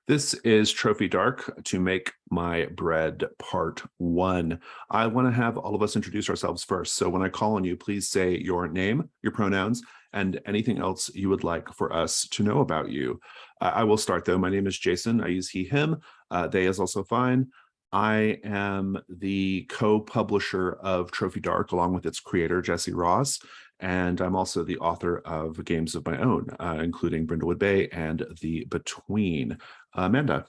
This is Trophy Dark, To Make My Bread Part 1. I want to have all of us introduce ourselves first. So when I call on you, please say your name, your pronouns, and anything else you would like for us to know about you. I will start though. My name is Jason. I use he, him. They is also fine. I am the co-publisher of Trophy Dark along with its creator, Jesse Ross. And I'm also the author of games of my own, including Brindlewood Bay and The Between. Amanda.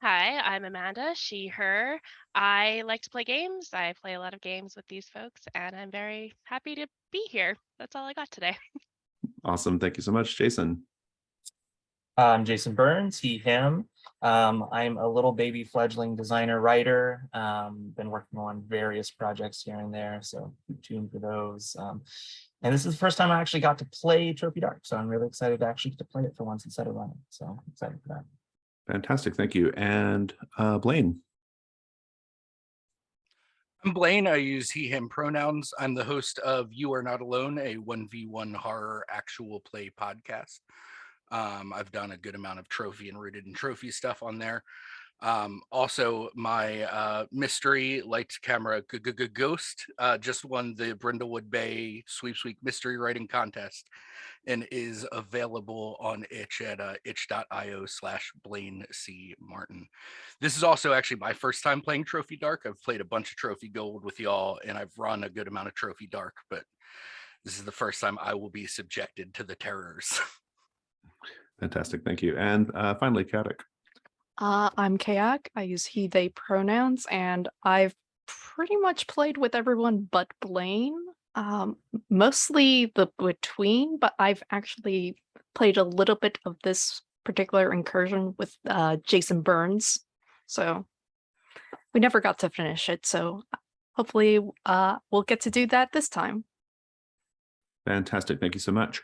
Hi, I'm Amanda, she, her. I like to play games. I play a lot of games with these folks, and I'm very happy to be here. That's all I got today. Awesome. Thank you so much, Jason. I'm Jason Burns, he, him. I'm a little baby fledgling designer writer. Been working on various projects here and there, so keep tuned for those. And this is the first time I actually got to play Trophy Dark, so I'm really excited to actually get to play it for once instead of running. So I'm excited for that. Fantastic. Thank you. And Blaine. I'm Blaine. I use he, him pronouns. I'm the host of You Are Not Alone, a 1v1 horror actual play podcast. I've done a good amount of trophy and rooted in trophy stuff on there. Also, my mystery lights camera ghost just won the Brindlewood Bay Sweep mystery writing contest and is available on itch at itch.io/Blaine C. Martin. This is also actually my first time playing Trophy Dark. I've played a bunch of Trophy Gold with y'all, and I've run a good amount of Trophy Dark, but this is the first time I will be subjected to the terrors. Fantastic. Thank you. And finally, Katic. I'm Kayak. I use he, they pronouns, and I've pretty much played with everyone but Blaine. Mostly the Between, but I've actually played a little bit of this particular incursion with Jason Burns. So we never got to finish it. So hopefully we'll get to do that this time. Fantastic. Thank you so much.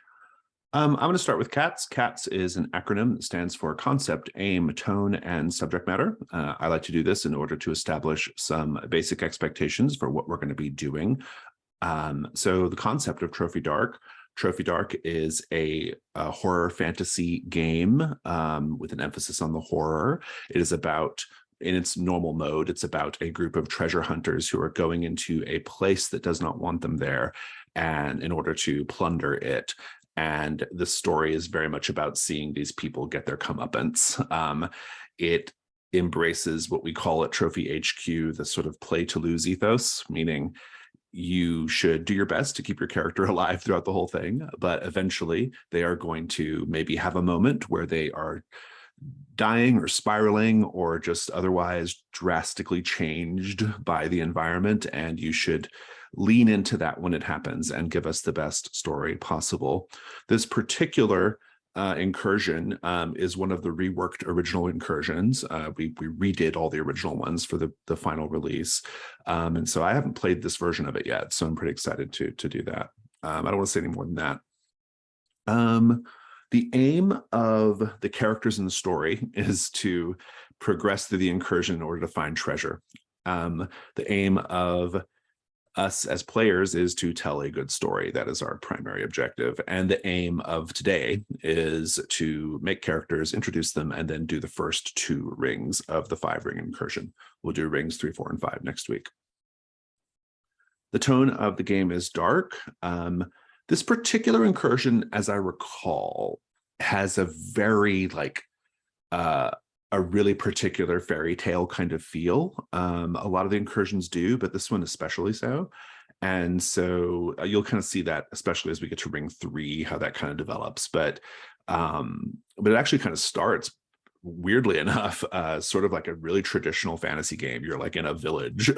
I'm going to start with CATS. CATS is an acronym that stands for Concept, Aim, Tone, and Subject Matter. I like to do this in order to establish some basic expectations for what we're going to be doing. So the concept of Trophy Dark is a horror fantasy game with an emphasis on the horror. It is about, in its normal mode, it's about a group of treasure hunters who are going into a place that does not want them there, and in order to plunder it. And the story is very much about seeing these people get their comeuppance. It embraces what we call at Trophy HQ, the sort of play to lose ethos, meaning you should do your best to keep your character alive throughout the whole thing, but eventually they are going to maybe have a moment where they are dying or spiraling or just otherwise drastically changed by the environment, and you should lean into that when it happens and give us the best story possible. This particular incursion is one of the reworked original incursions. We redid all the original ones for the final release. And so I haven't played this version of it yet, so I'm pretty excited to do that. I don't want to say any more than that. The aim of the characters in the story is to progress through the incursion in order to find treasure. The aim of us as players is to tell a good story. That is our primary objective. And the aim of today is to make characters, introduce them, and then do the first 2 rings of the 5-ring incursion. We'll do rings 3, 4, and 5 next week. The tone of the game is dark. This particular incursion, as I recall, has a very a really particular fairy tale kind of feel. A lot of the incursions do, but this one especially so. And so you'll kind of see that, especially as we get to ring 3, how that kind of develops. But it actually kind of starts, weirdly enough, sort of like a really traditional fantasy game. You're like in a village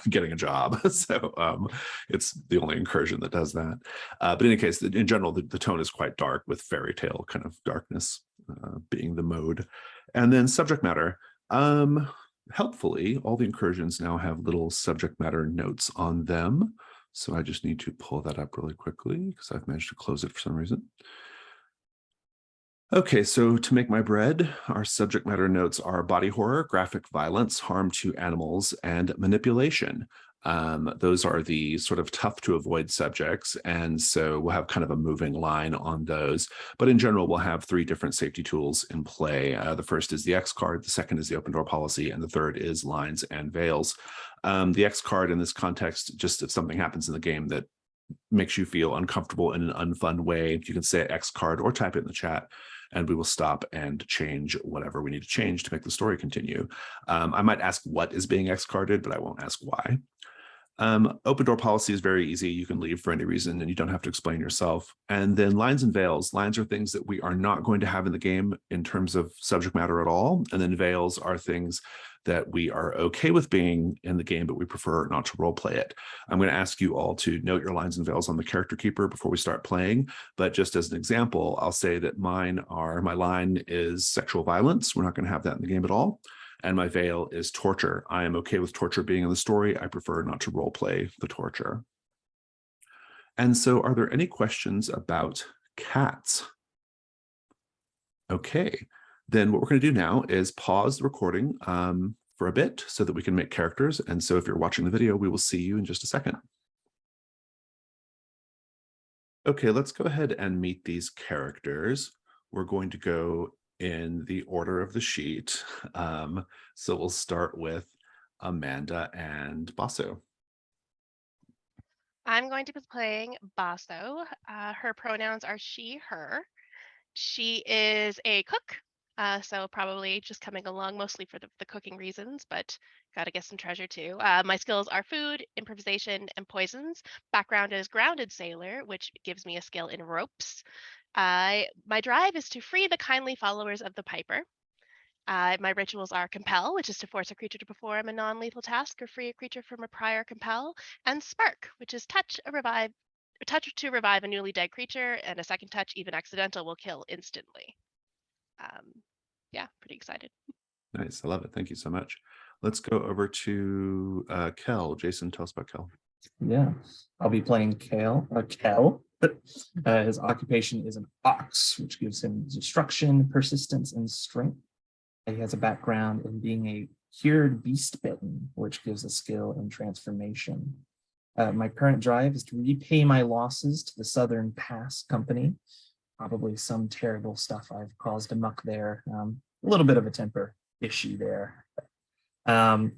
getting a job. So it's the only incursion that does that. But in any case, in general, the tone is quite dark, with fairy tale kind of darkness being the mode. And then subject matter. Helpfully, all the incursions now have little subject matter notes on them. So I just need to pull that up really quickly because I've managed to close it for some reason. Okay, so To Make My Bread, our subject matter notes are body horror, graphic violence, harm to animals, and manipulation. Those are the sort of tough to avoid subjects. And so we'll have kind of a moving line on those. But in general, we'll have 3 different safety tools in play. The first is the X card, the second is the open door policy, and the third is lines and veils. The X card in this context, just if something happens in the game that makes you feel uncomfortable in an unfun way, you can say X card or type it in the chat, and we will stop and change whatever we need to change to make the story continue. I might ask what is being X carded, but I won't ask why. Open door policy is very easy. You can leave for any reason and you don't have to explain yourself. And then lines and veils. Lines are things that we are not going to have in the game in terms of subject matter at all. And then veils are things that we are okay with being in the game, but we prefer not to role play it. I'm going to ask you all to note your lines and veils on the character keeper before we start playing. But just as an example, I'll say that my line is sexual violence. We're not going to have that in the game at all. And my veil is torture. I am okay with torture being in the story. I prefer not to role play the torture. And so are there any questions about cats? Okay, then what we're going to do now is pause the recording for a bit so that we can make characters. And so if you're watching the video, we will see you in just a second. Okay, let's go ahead and meet these characters. We're going to go in the order of the sheet. So we'll start with Amanda and Basso. I'm going to be playing Basso. Her pronouns are she, her. She is a cook, so probably just coming along mostly for the cooking reasons, but got to get some treasure too. My skills are food, improvisation, and poisons. Background is grounded sailor, which gives me a skill in ropes. My drive is to free the kindly followers of the Piper. My rituals are compel, which is to force a creature to perform a non-lethal task or free a creature from a prior compel, and spark, which is touch to revive a newly dead creature, and a second touch, even accidental, will kill instantly. Yeah, pretty excited. Nice, I love it. Thank you so much. Let's go over to Kell. Jason, tell us about Kell. Yeah, I'll be playing Kell. His occupation is an ox, which gives him destruction, persistence, and strength. He has a background in being a cured beast bitten, which gives a skill in transformation. My current drive is to repay my losses to the Southern Pass Company. Probably some terrible stuff I've caused amuck there. A little bit of a temper issue there.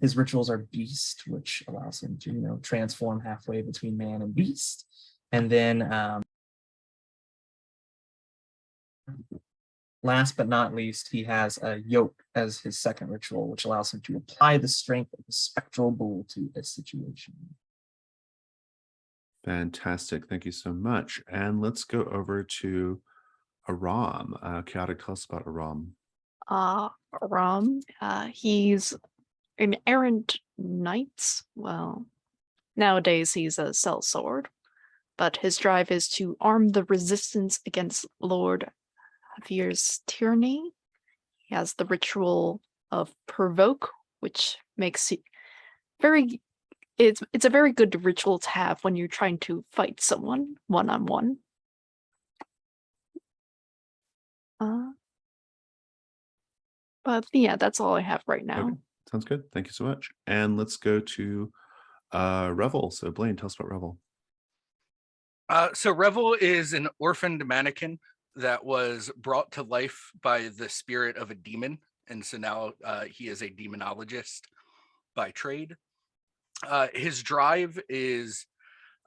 His rituals are beast, which allows him to, transform halfway between man and beast. And then last but not least, he has a yoke as his second ritual, which allows him to apply the strength of the spectral bull to a situation. Fantastic. Thank you so much. And let's go over to Aram. Chaotic, tell us about Aram. Aram, he's an errant knight. Well, nowadays he's a sellsword, but his drive is to arm the resistance against Lord Javier's tyranny. He has the ritual of provoke, which makes it it's a very good ritual to have when you're trying to fight someone one-on-one. But yeah, that's all I have right now. Okay. Sounds good. Thank you so much. And let's go to Revel. So Blaine, tell us about Revel. So Revel is an orphaned mannequin that was brought to life by the spirit of a demon. And so now he is a demonologist by trade. His drive is,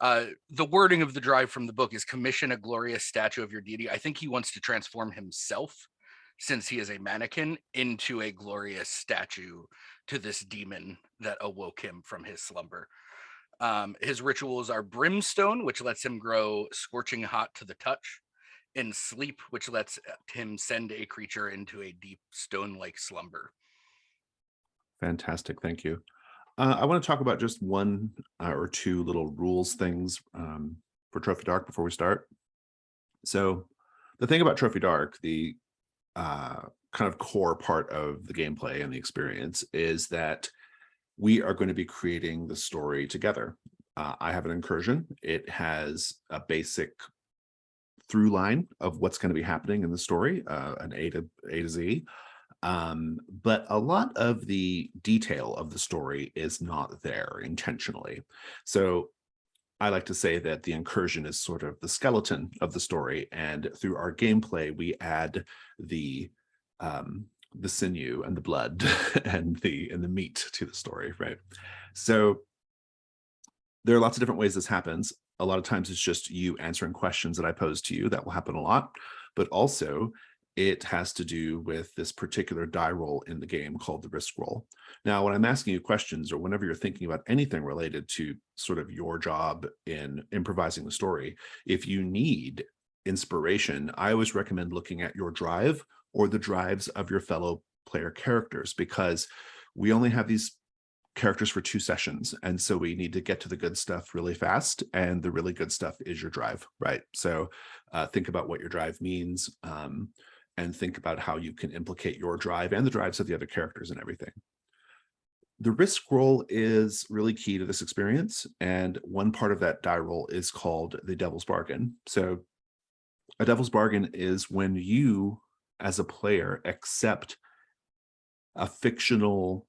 the wording of the drive from the book is commission a glorious statue of your deity. I think he wants to transform himself, since he is a mannequin, into a glorious statue to this demon that awoke him from his slumber. His rituals are brimstone, which lets him grow scorching hot to the touch, and sleep, which lets him send a creature into a deep stone-like slumber. Fantastic. Thank you. I want to talk about just one or two little rules things for Trophy Dark before we start. So the thing about Trophy Dark, the kind of core part of the gameplay and the experience is that we are going to be creating the story together. I have an incursion. It has a basic through line of what's going to be happening in the story, an A to Z. But a lot of the detail of the story is not there intentionally. So I like to say that the incursion is sort of the skeleton of the story, and through our gameplay, we add the sinew and the blood and the meat to the story, right? So there are lots of different ways this happens. A lot of times it's just you answering questions that I pose to you. That will happen a lot, but also it has to do with this particular die roll in the game called the risk roll. Now, when I'm asking you questions or whenever you're thinking about anything related to sort of your job in improvising the story, if you need inspiration, I always recommend looking at your drive or the drives of your fellow player characters, because we only have these characters for 2 sessions, and so we need to get to the good stuff really fast, and the really good stuff is your drive, right? So think about what your drive means, and think about how you can implicate your drive and the drives of the other characters and everything. The risk roll is really key to this experience, and one part of that die roll is called the devil's bargain. So a devil's bargain is when you as a player accept a fictional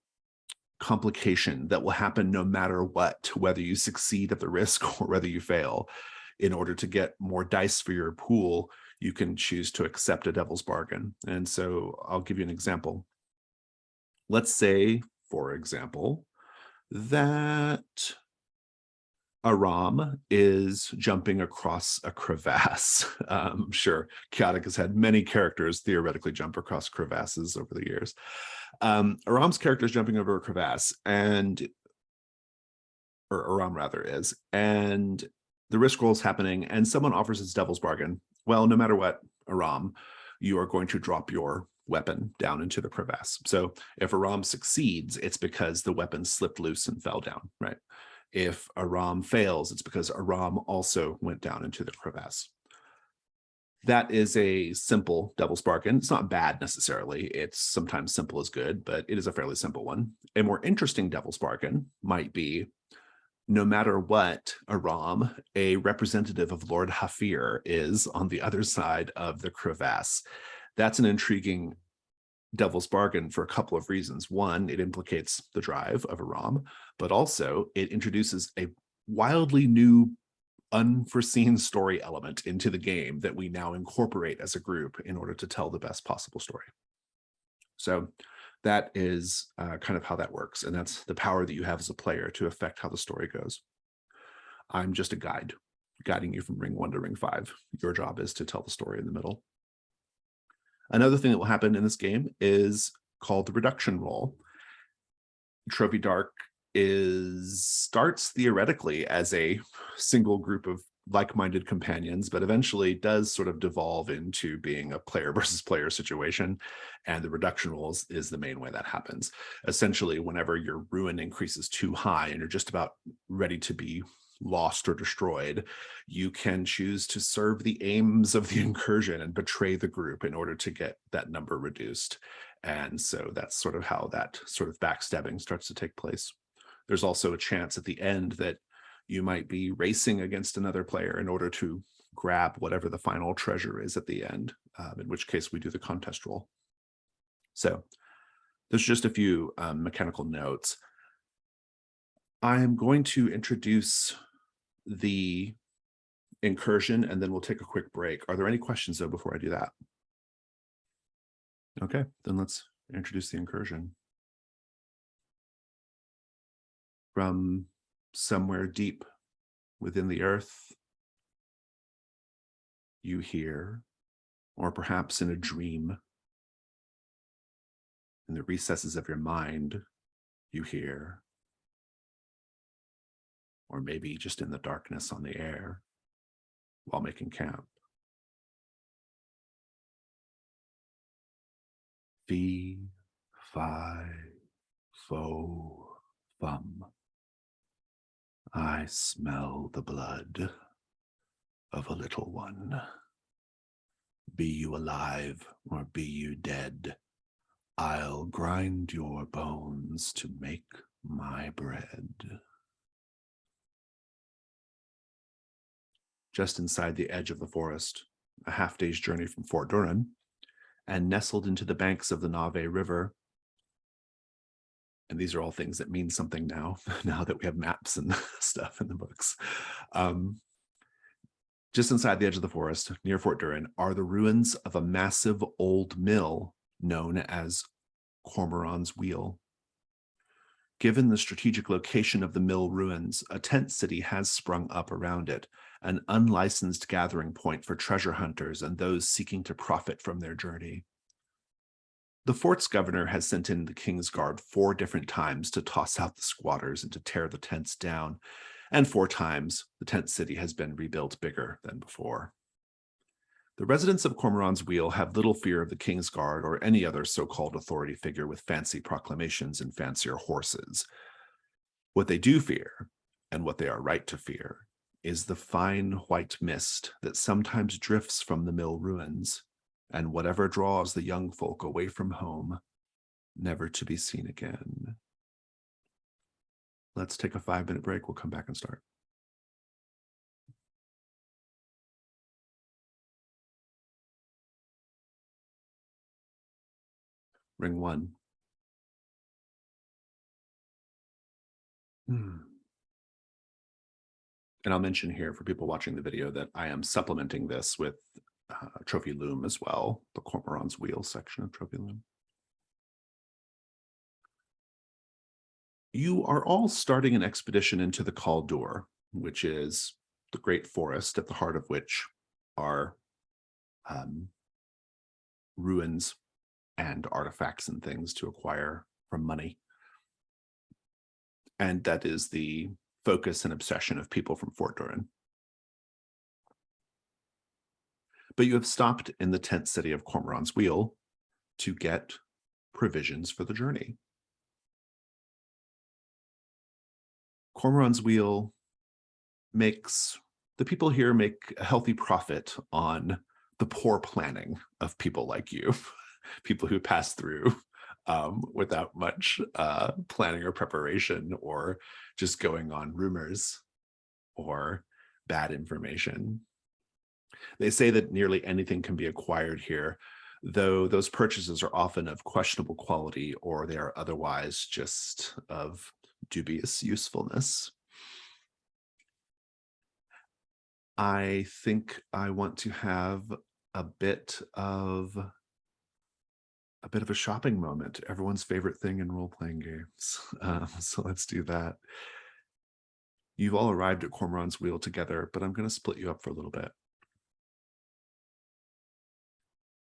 complication that will happen no matter what, whether you succeed at the risk or whether you fail. In order to get more dice for your pool, you can choose to accept a devil's bargain. And so I'll give you an example. Let's say, for example, that Aram is jumping across a crevasse. Sure, Chaotic has had many characters theoretically jump across crevasses over the years. Aram's character is jumping over a crevasse, or Aram rather is, and the risk roll is happening, and someone offers his devil's bargain. Well, no matter what, Aram, you are going to drop your weapon down into the crevasse. So if Aram succeeds, it's because the weapon slipped loose and fell down, right? If Aram fails, it's because Aram also went down into the crevasse. That is a simple devil's bargain. It's not bad necessarily. It's sometimes simple is good, but it is a fairly simple one. A more interesting devil's bargain might be, no matter what, Aram, a representative of Lord Hafir, is on the other side of the crevasse. That's an intriguing devil's bargain for a couple of reasons. One, it implicates the drive of Aram, but also it introduces a wildly new, unforeseen story element into the game that we now incorporate as a group in order to tell the best possible story. So that is kind of how that works. And that's the power that you have as a player to affect how the story goes. I'm just a guide, guiding you from ring 1 to ring 5. Your job is to tell the story in the middle. Another thing that will happen in this game is called the reduction roll. Trophy Dark starts theoretically as a single group of like-minded companions, but eventually does sort of devolve into being a player versus player situation. And the reduction rolls is the main way that happens. Essentially, whenever your ruin increases too high and you're just about ready to be lost or destroyed, you can choose to serve the aims of the incursion and betray the group in order to get that number reduced. And so that's sort of how that sort of backstabbing starts to take place. There's also a chance at the end that you might be racing against another player in order to grab whatever the final treasure is at the end, in which case we do the contest roll. So there's just a few mechanical notes. I'm going to introduce the incursion and then we'll take a quick break. Are there any questions though before I do that? Okay, then let's introduce the incursion. From somewhere deep within the earth, you hear, or perhaps in a dream, in the recesses of your mind, you hear, or maybe just in the darkness on the air while making camp. Fee, fi, fo, fum. I smell the blood of a little one. Be you alive or be you dead, I'll grind your bones to make my bread. Just inside the edge of the forest, a half-day's journey from Fort Duran, and nestled into the banks of the Nave River. And these are all things that mean something now, now that we have maps and stuff in the books. Just inside the edge of the forest, near Fort Durin, are the ruins of a massive old mill known as Kormoran's Wheel. Given the strategic location of the mill ruins, a tent city has sprung up around it, an unlicensed gathering point for treasure hunters and those seeking to profit from their journey. The fort's governor has sent in the King's Guard 4 different times to toss out the squatters and to tear the tents down, and 4 times the tent city has been rebuilt bigger than before. The residents of Kormoran's Wheel have little fear of the King's Guard or any other so-called authority figure with fancy proclamations and fancier horses. What they do fear, and what they are right to fear, is the fine white mist that sometimes drifts from the mill ruins, and whatever draws the young folk away from home, never to be seen again. Let's take a 5-minute break. We'll come back and start. Ring 1. And I'll mention here for people watching the video that I am supplementing this with Trophy Loom as well, the Kormoran's Wheel section of Trophy Loom. You are all starting an expedition into the Kalduhr, which is the great forest at the heart of which are ruins and artifacts and things to acquire from money. And that is the focus and obsession of people from Fort Durin. But you have stopped in the tent city of Kormoran's Wheel to get provisions for the journey. Kormoran's Wheel the people here make a healthy profit on the poor planning of people like you, people who pass through without much planning or preparation, or just going on rumors or bad information. They say that nearly anything can be acquired here, though those purchases are often of questionable quality, or they are otherwise just of dubious usefulness. I think I want to have a bit of a shopping moment, everyone's favorite thing in role-playing games. So let's do that. You've all arrived at Kormoran's Wheel together, but I'm going to split you up for a little bit.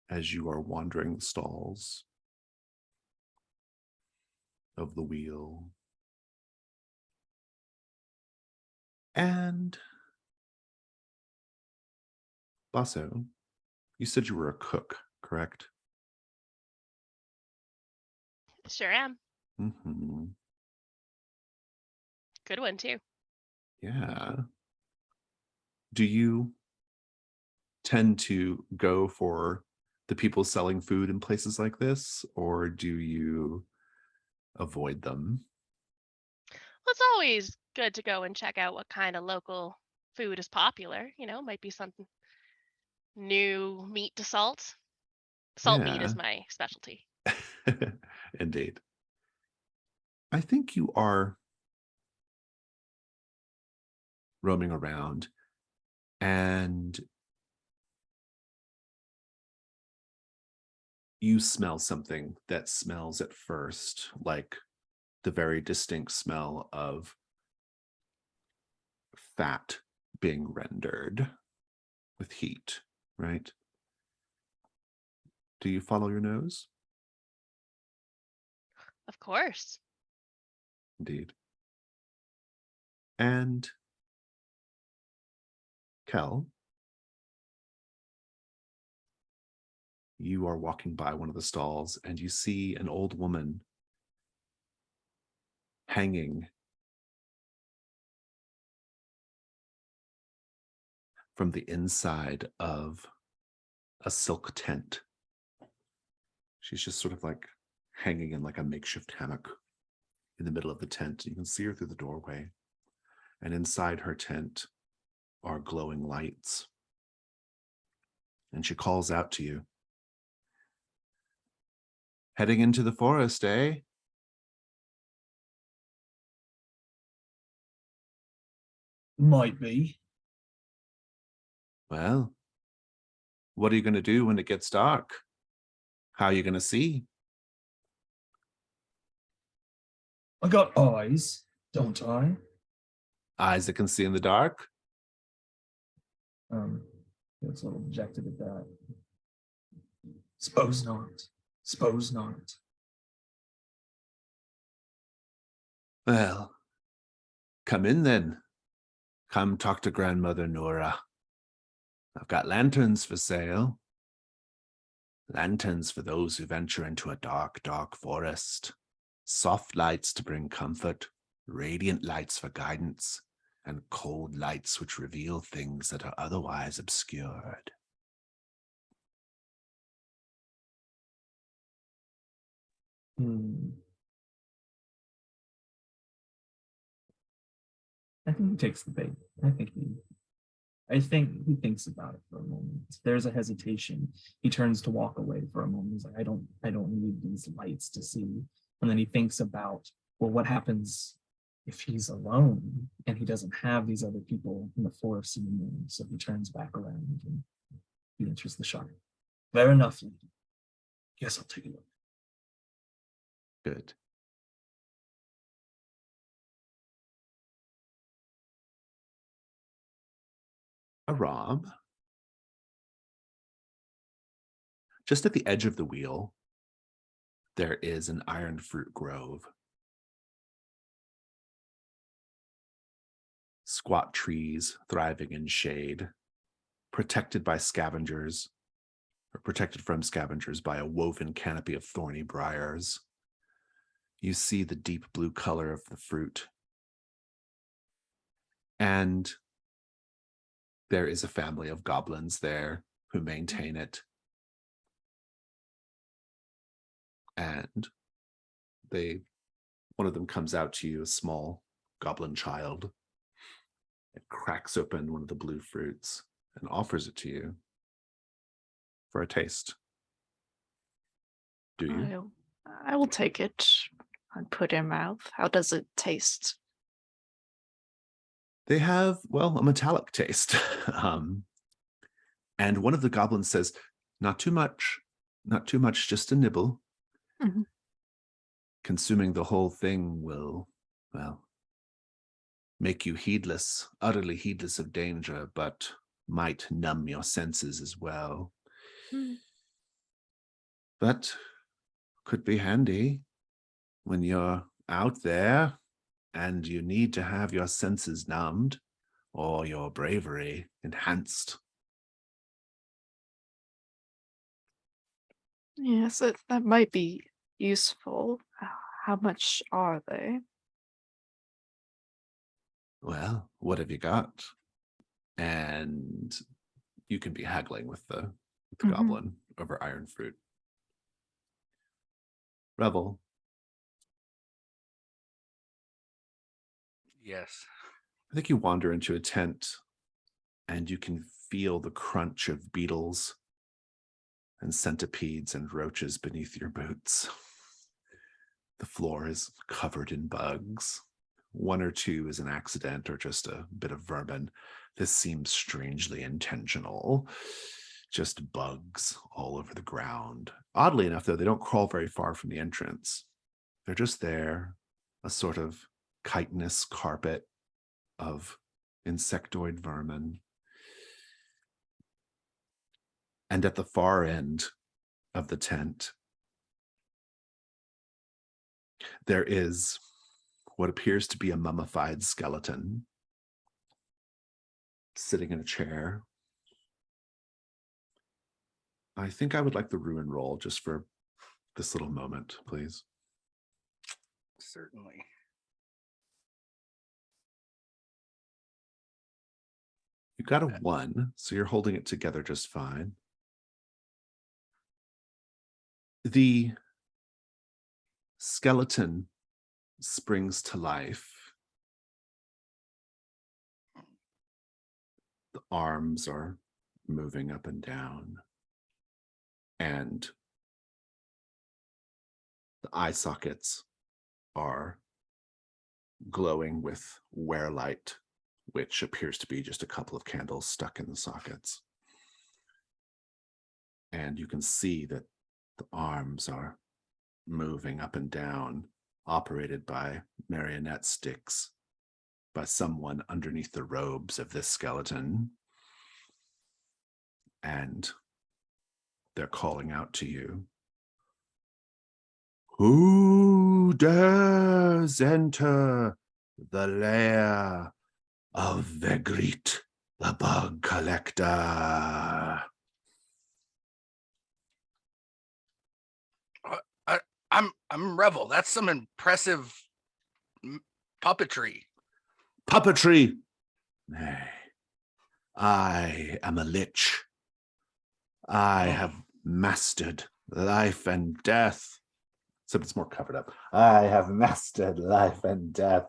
As you are wandering the stalls of the wheel. And Basso, you said you were a cook, correct? Sure am. Mm-hmm. Good one, too. Yeah. Do you tend to go for the people selling food in places like this, or do you avoid them? Well, it's always good to go and check out what kind of local food is popular. Might be something new meat to salt. Salt meat is my specialty. Indeed. I think you are roaming around and you smell something that smells at first like the very distinct smell of fat being rendered with heat, right? Do you follow your nose? Of course. Indeed. And Kell, you are walking by one of the stalls and you see an old woman hanging from the inside of a silk tent. She's just sort of like hanging in like a makeshift hammock in the middle of the tent. You can see her through the doorway. And inside her tent are glowing lights. And she calls out to you. Heading into the forest, eh? Might be. Well, what are you going to do when it gets dark? How are you going to see? I got eyes, don't I? Eyes that can see in the dark? It's a little dejected at that. Suppose not. Suppose not. Well, come in then. Come talk to Grandmother Nora. I've got lanterns for sale. Lanterns for those who venture into a dark, dark forest. Soft lights to bring comfort, radiant lights for guidance, and cold lights which reveal things that are otherwise obscured. I think he takes the bait. I think he thinks about it for a moment. There's a hesitation. He turns to walk away for a moment. He's like, I don't need these lights to see. And then he thinks about, well, what happens if he's alone and he doesn't have these other people in the forest anymore? So he turns back around and he enters the shop. Fair enough, lady. Yes, I'll take a look. Good. Aram. Just at the edge of the wheel, there is an iron fruit grove. Squat trees thriving in shade, protected by scavengers, or protected from scavengers by a woven canopy of thorny briars. You see the deep blue color of the fruit. And there is a family of goblins there who maintain it. And one of them comes out to you, a small goblin child. It cracks open one of the blue fruits and offers it to you for a taste. Do you? I will take it and put it in mouth. How does it taste? They have, well, a metallic taste. And one of the goblins says, not too much, just a nibble. Mhm. Consuming the whole thing will, well, make you heedless, utterly heedless of danger, but might numb your senses as well. But could be handy when you're out there and you need to have your senses numbed or your bravery enhanced. Yes, that might be useful. How much are they? Well, what have you got? And you can be haggling with the goblin over iron fruit. Revel. Yes. I think you wander into a tent and you can feel the crunch of beetles and centipedes and roaches beneath your boots. The floor is covered in bugs. One or two is an accident or just a bit of vermin. This seems strangely intentional. Just bugs all over the ground. Oddly enough, though, they don't crawl very far from the entrance. They're just there, a sort of chitinous carpet of insectoid vermin. And at the far end of the tent, there is what appears to be a mummified skeleton sitting in a chair. I think I would like the ruin roll just for this little moment, please. Certainly. You got a 1, so you're holding it together just fine. The skeleton springs to life. The arms are moving up and down. And The eye sockets are glowing with wear light, which appears to be just a couple of candles stuck in the sockets. And you can see that the arms are moving up and down, operated by marionette sticks, by someone underneath the robes of this skeleton. And they're calling out to you. Who dares enter the lair of Vegrit, the bug collector? I'm Revel. That's some impressive puppetry. Puppetry? Nay, I am a lich. I have mastered life and death. Except it's more covered up. I have mastered life and death.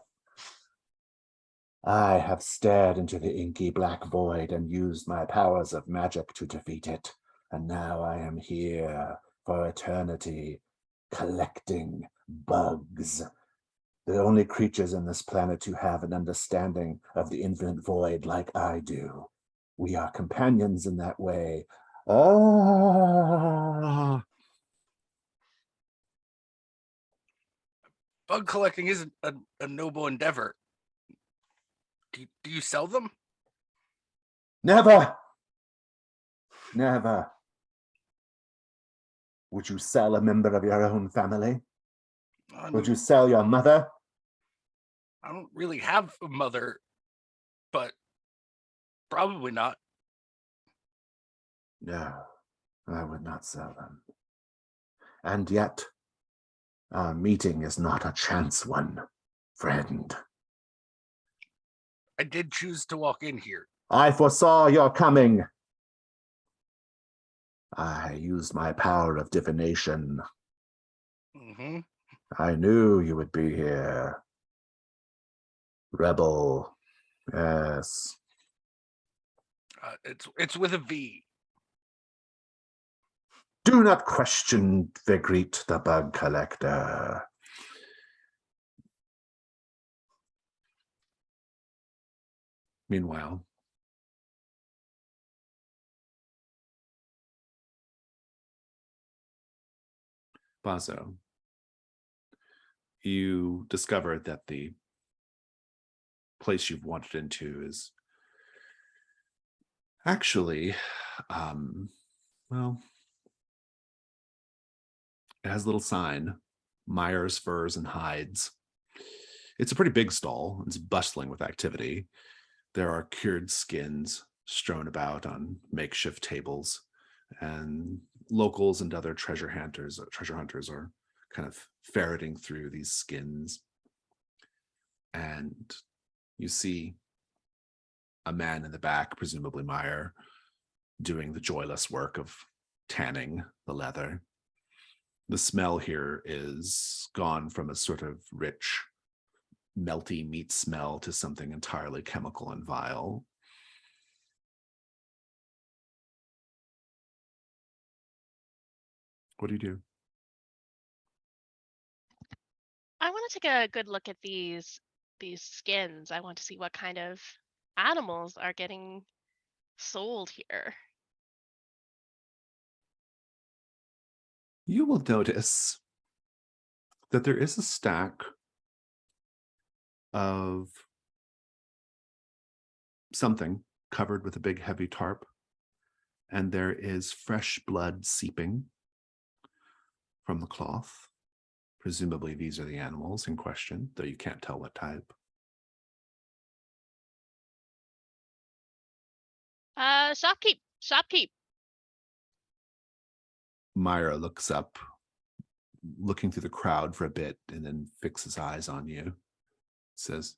I have stared into the inky black void and used my powers of magic to defeat it. And now I am here for eternity, collecting bugs. The only creatures in this planet who have an understanding of the infinite void like I do. We are companions in that way. Ah. Bug collecting isn't a noble endeavor. Do you sell them? Never. Never. Would you sell a member of your own family? Would you sell your mother? I don't really have a mother, but probably not. No, I would not sell them. And yet, our meeting is not a chance one, friend. I did choose to walk in here. I foresaw your coming. I used my power of divination. Mm-hmm. I knew you would be here. Rebel. Yes. It's with a V. Do not question Vegrit, the bug collector. Meanwhile, Basso, you discover that the place you've wandered into is actually, well, it has a little sign, Myers Furs and Hides. It's a pretty big stall. It's bustling with activity. There are cured skins strewn about on makeshift tables, and locals and other treasure hunters are kind of ferreting through these skins. And you see a man in the back, presumably Meyer, doing the joyless work of tanning the leather. The smell here is gone from a sort of rich, melty meat smell to something entirely chemical and vile. What do you do? I want to take a good look at these skins. I want to see what kind of animals are getting sold here. You will notice that there is a stack of something covered with a big heavy tarp, and there is fresh blood seeping from the cloth. Presumably these are the animals in question, though you can't tell what type. Shopkeep. Myra looks up, looking through the crowd for a bit, and then fixes eyes on you. Says,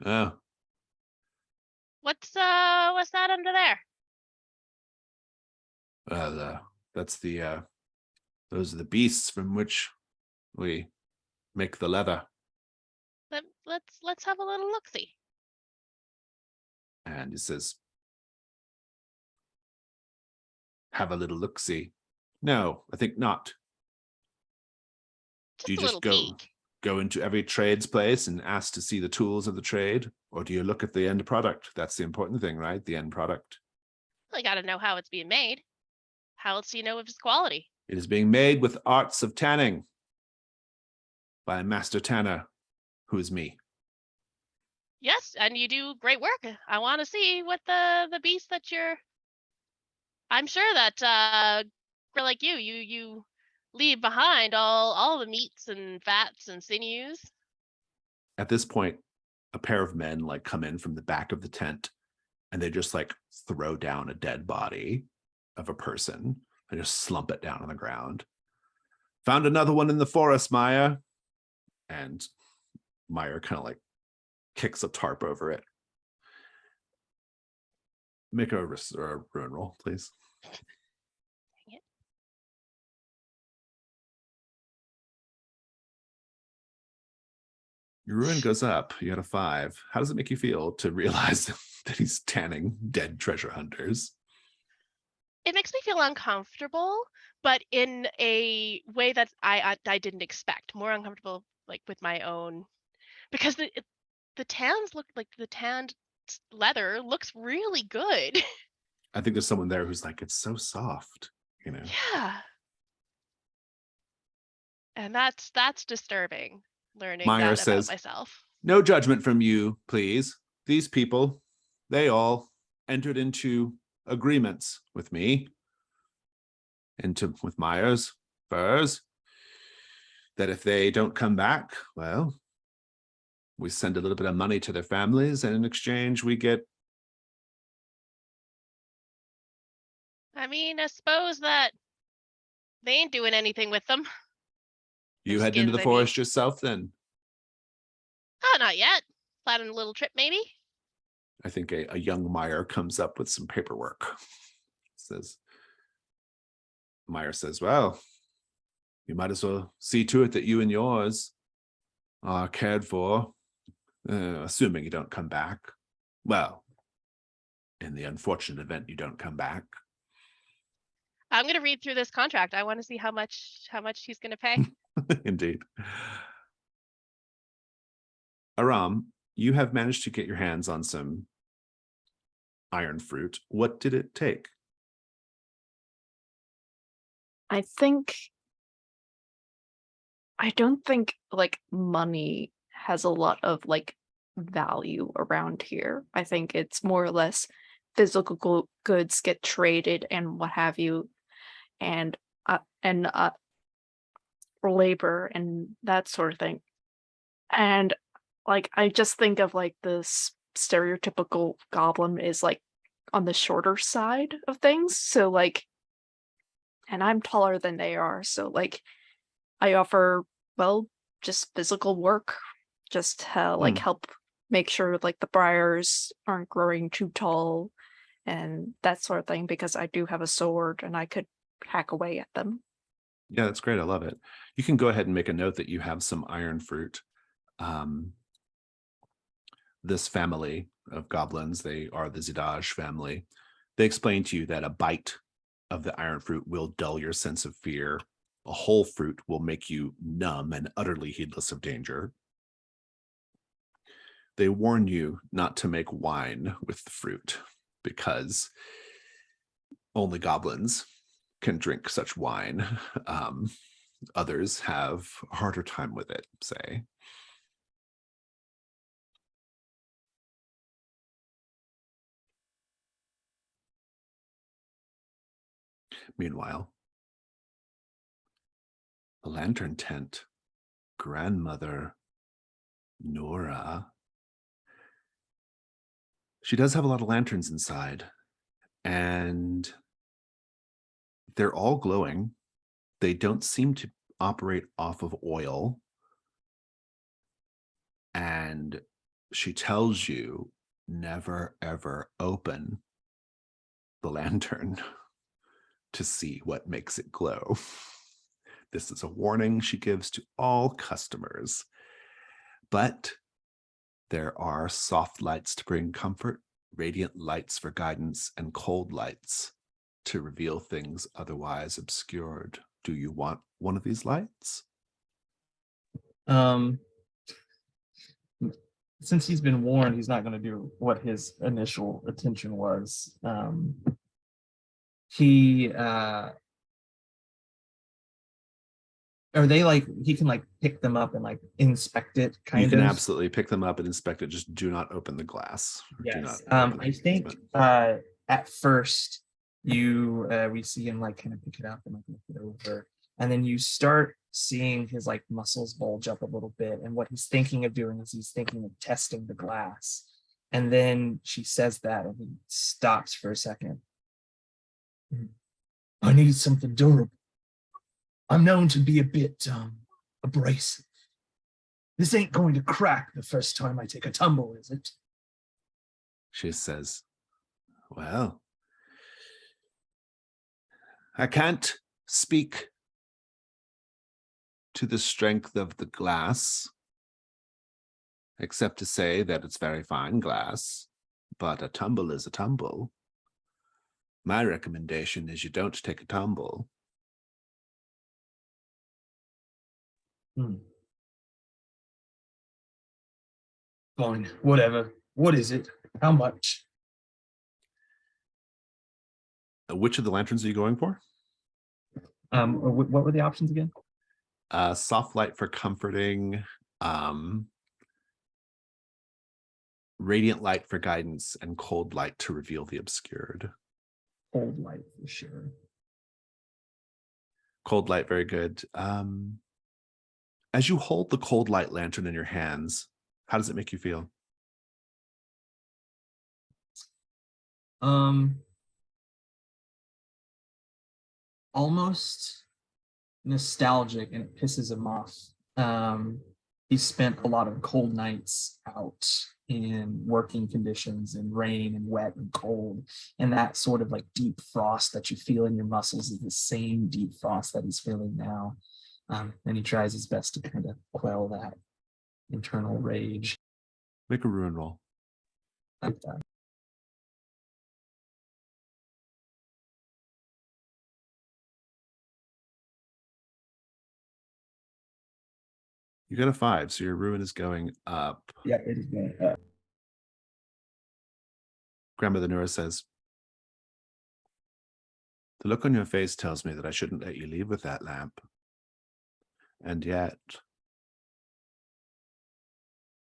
"Oh, What's that under there? that's those are the beasts from which we make the leather." Let's have a little look-see. And he says, "Have a little look-see." "No, I think not." Do you Just a just little peek. go into every trade's place and ask to see the tools of the trade? Or do you look at the end product? That's the important thing, right? The end product. Well, you got to know how it's being made. How else do you know if it's quality? It is being made with arts of tanning by a master tanner who is me. Yes, and you do great work. I want to see what the beast that you're. I'm sure that for like you leave behind all the meats and fats and sinews. At this point, a pair of men like come in from the back of the tent and they just like throw down a dead body of a person and just slump it down on the ground. Found another one in the forest, Maya. And Meyer kind of like kicks a tarp over it. Make a ruin roll, please. Dang it. Your ruin goes up. You had a 5. How does it make you feel to realize that he's tanning dead treasure hunters? It makes me feel uncomfortable, but in a way that I didn't expect. More uncomfortable, like with my own, because the tans look like the tanned leather looks really good. I think there's someone there who's like, it's so soft, you know. Yeah. And that's disturbing, learning Meyer that says, about myself. no judgment from you, please. These people, they all entered into agreements with me, with Myers, Furs, that if they don't come back, well, we send a little bit of money to their families, and in exchange, we get. I mean, I suppose that they ain't doing anything with them. You Their head into skins, the I mean. forest yourself, then. Oh, not yet. Planning a little trip, maybe. I think a young Meyer comes up with some paperwork. Meyer says, well, you might as well see to it that you and yours are cared for, assuming you don't come back. Well, in the unfortunate event you don't come back. I'm gonna read through this contract. I want to see how much he's gonna pay. Indeed. Aram, you have managed to get your hands on some iron fruit. What did it take? I don't think like money has a lot of like value around here. I think it's more or less physical goods get traded and what have you, and labor and that sort of thing. And like I just think of like this stereotypical goblin is like on the shorter side of things. So like, and I'm taller than they are. So like I offer, well, just physical work, just to like help make sure like the briars aren't growing too tall and that sort of thing, because I do have a sword and I could hack away at them. Yeah, that's great. I love it. You can go ahead and make a note that you have some iron fruit. This family of goblins, they are the Zidaj family. They explain to you that a bite of the iron fruit will dull your sense of fear. A whole fruit will make you numb and utterly heedless of danger. They warn you not to make wine with the fruit because only goblins can drink such wine. Others have a harder time with it, say. Meanwhile, a lantern tent, grandmother Nora. She does have a lot of lanterns inside, and they're all glowing. They don't seem to operate off of oil. And she tells you never, ever open the lantern to see what makes it glow. This is a warning she gives to all customers. But there are soft lights to bring comfort, radiant lights for guidance, and cold lights to reveal things otherwise obscured. Do you want one of these lights? Since he's been warned, he's not going to do what his initial intention was. He are they like he can like pick them up and like inspect it kind You can of? absolutely pick them up and inspect it. Just do not open the glass. Or do Yes. not open I the think casement. at first you we see him like kind of pick it up and like look it over, and then you start seeing his like muscles bulge up a little bit, and what he's thinking of doing is he's thinking of testing the glass. And then she says that and he stops for a second. I need something durable. I'm known to be a bit abrasive. This ain't going to crack the first time I take a tumble, is it? She says, well, I can't speak to the strength of the glass, except to say that it's very fine glass, but a tumble is a tumble. My recommendation is you don't take a tumble. Fine, whatever. What is it? How much? Which of the lanterns are you going for? What were the options again? Soft light for comforting, radiant light for guidance, and cold light to reveal the obscured. Cold light for sure. Cold light, very good. As you hold the cold light lantern in your hands, how does it make you feel? Almost nostalgic, and it pisses him off. He spent a lot of cold nights out in working conditions and rain and wet and cold, and that sort of like deep frost that you feel in your muscles is the same deep frost that he's feeling now. And he tries his best to kind of quell that internal rage. Make a ruin roll. Like that. You got a 5, so your ruin is going up. Yeah, it is going up. Grandmother Nura says, the look on your face tells me that I shouldn't let you leave with that lamp. And yet,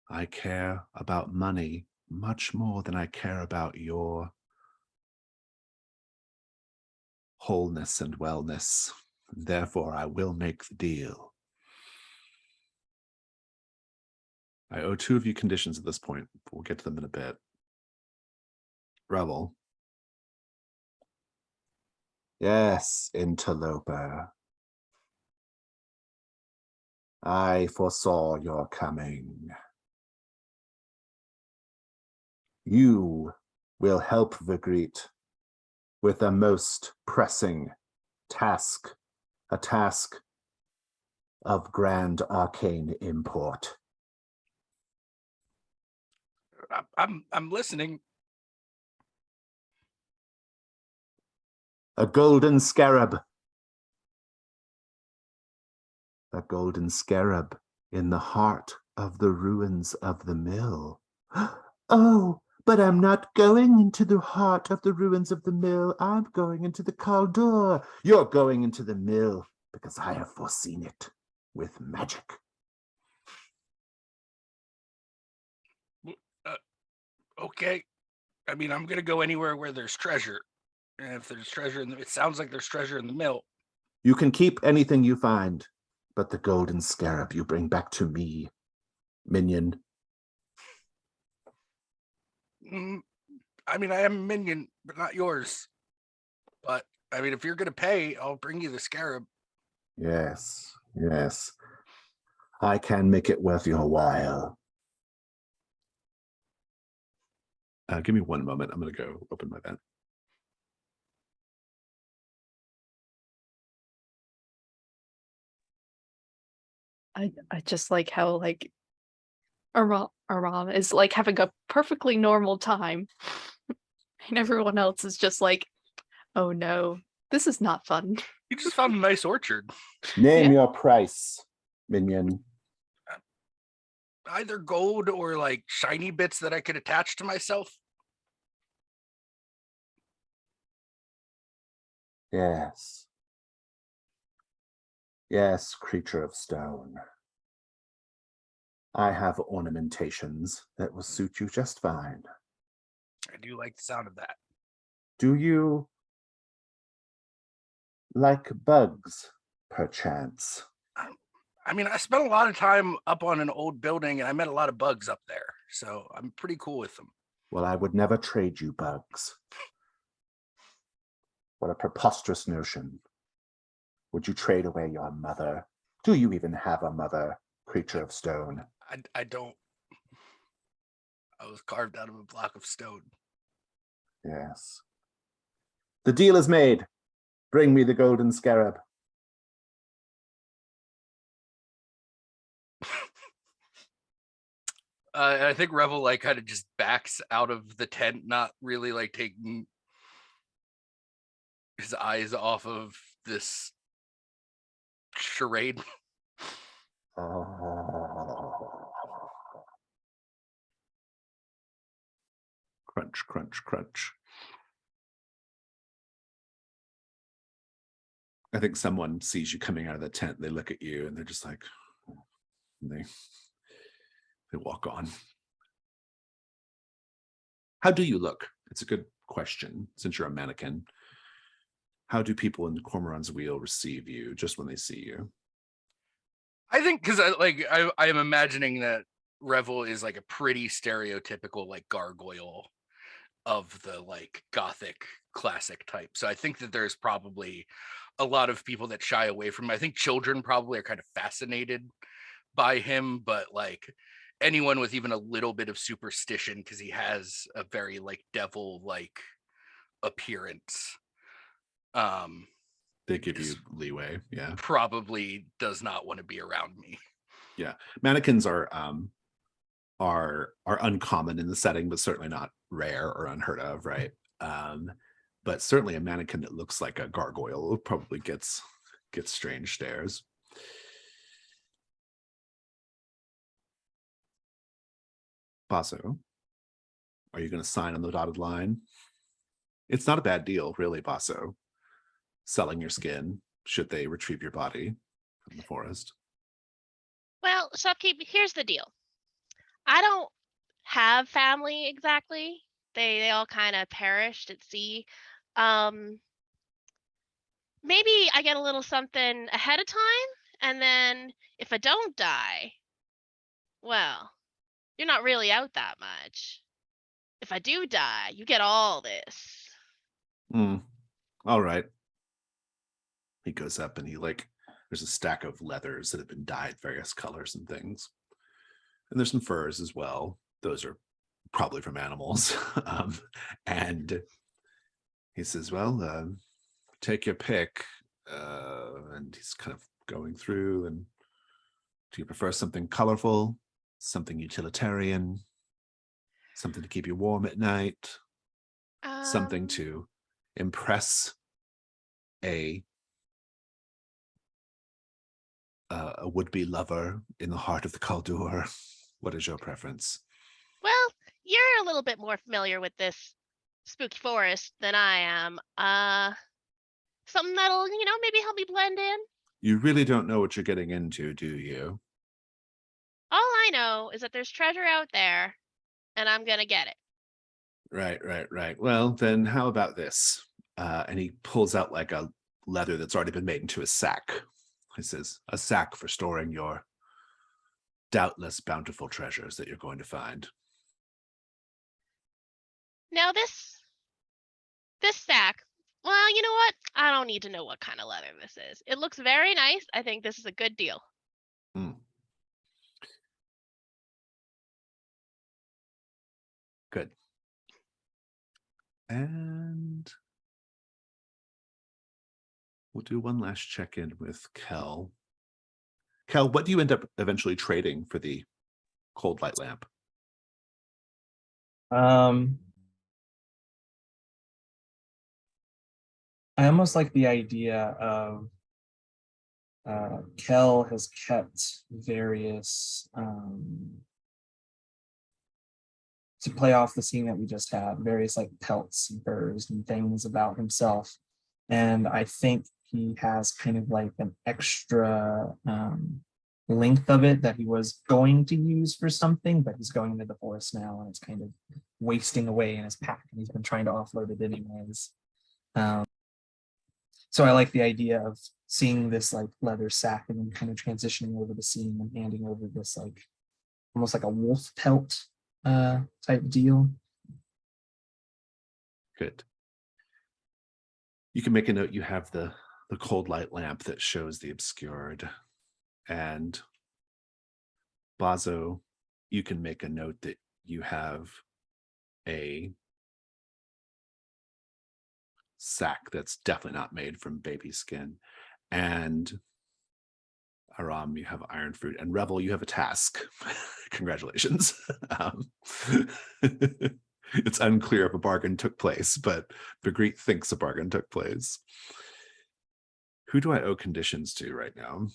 I care about money much more than I care about your wholeness and wellness. Therefore, I will make the deal. I owe 2 of you conditions at this point, but we'll get to them in a bit. Revel. Yes, interloper. I foresaw your coming. You will help Vigreet with a most pressing task, a task of grand arcane import. I'm listening. A golden scarab. A golden scarab in the heart of the ruins of the mill. Oh, but I'm not going into the heart of the ruins of the mill. I'm going into the Kalduhr. You're going into the mill because I have foreseen it with magic. Okay. I mean, I'm gonna go anywhere where there's treasure. And if there's treasure it sounds like there's treasure in the mill. You can keep anything you find, but the golden scarab you bring back to me, minion. I mean, I am a minion, but not yours. But I mean, if you're gonna pay, I'll bring you the scarab. Yes, yes. I can make it worth your while. Give me one moment. I'm going to go open my vent. I just like how like Aram is like having a perfectly normal time, and everyone else is just like, oh no, this is not fun. You just found a nice orchard. Name Yeah. your price, minion. either gold or like shiny bits that I could attach to myself? Yes. Yes, creature of stone. I have ornamentations that will suit you just fine. I do like the sound of that. Do you like bugs, perchance? I mean, I spent a lot of time up on an old building and I met a lot of bugs up there, so I'm pretty cool with them. Well, I would never trade you bugs. What a preposterous notion. Would you trade away your mother? Do you even have a mother, creature of stone? I don't. I was carved out of a block of stone. Yes. The deal is made. Bring me the golden scarab. I think Revel like kind of just backs out of the tent, not really like taking his eyes off of this charade. Crunch, crunch, crunch. I think someone sees you coming out of the tent. They look at you and they're just like, and they walk on. How do you look? It's a good question, since you're a mannequin. How do people in Kormoran's Wheel receive you just when they see you? I think because I am imagining that Revel is like a pretty stereotypical like gargoyle of the like gothic classic type. So I think that there's probably a lot of people that shy away from him. I think children probably are kind of fascinated by him, but like anyone with even a little bit of superstition, because he has a very like devil like appearance, They give you leeway, yeah. probably does not want to be around me. Yeah, mannequins are uncommon in the setting, but certainly not rare or unheard of, right? But certainly a mannequin that looks like a gargoyle probably gets strange stares. Basso, are you going to sign on the dotted line? It's not a bad deal, really, Basso. Selling your skin should they retrieve your body from the forest. Well, Shopkeep, here's the deal. I don't have family exactly. They all kind of perished at sea. Maybe I get a little something ahead of time, and then if I don't die, well, you're not really out that much. If I do die, you get all this. All right. He goes up and there's a stack of leathers that have been dyed various colors and things. And there's some furs as well. Those are probably from animals. And he says, well, take your pick. And he's kind of going through. And do you prefer something colorful, something utilitarian, something to keep you warm at night, something to impress a would-be lover in the heart of the Kalduhr? What is your preference? Well, you're a little bit more familiar with this spooky forest than I am. Something that'll, maybe help me blend in. You really don't know what you're getting into, do you? All I know is that there's treasure out there, and I'm gonna get it. Right. Well, then how about this? And he pulls out like a leather that's already been made into a sack. He says, a sack for storing your doubtless bountiful treasures that you're going to find. Now this sack, well, you know what? I don't need to know what kind of leather this is. It looks very nice. I think this is a good deal. Good. And we'll do one last check-in with Kell. Kell, what do you end up eventually trading for the cold light lamp? I almost like the idea of Kell has kept various to play off the scene that we just had, various like pelts and furs and things about himself. And I think he has kind of like an extra length of it that he was going to use for something, but he's going into the forest now and it's kind of wasting away in his pack, and he's been trying to offload it anyways. So I like the idea of seeing this like leather sack and then kind of transitioning over the scene and handing over this like almost like a wolf pelt type deal. Good. You can make a note. You have the cold light lamp that shows the obscured, and Basso, you can make a note that you have a sack that's definitely not made from baby skin, and Aram, you have iron fruit, and Revel, you have a task. Congratulations. It's unclear if a bargain took place, but Begreet thinks a bargain took place. Who do I owe conditions to right now?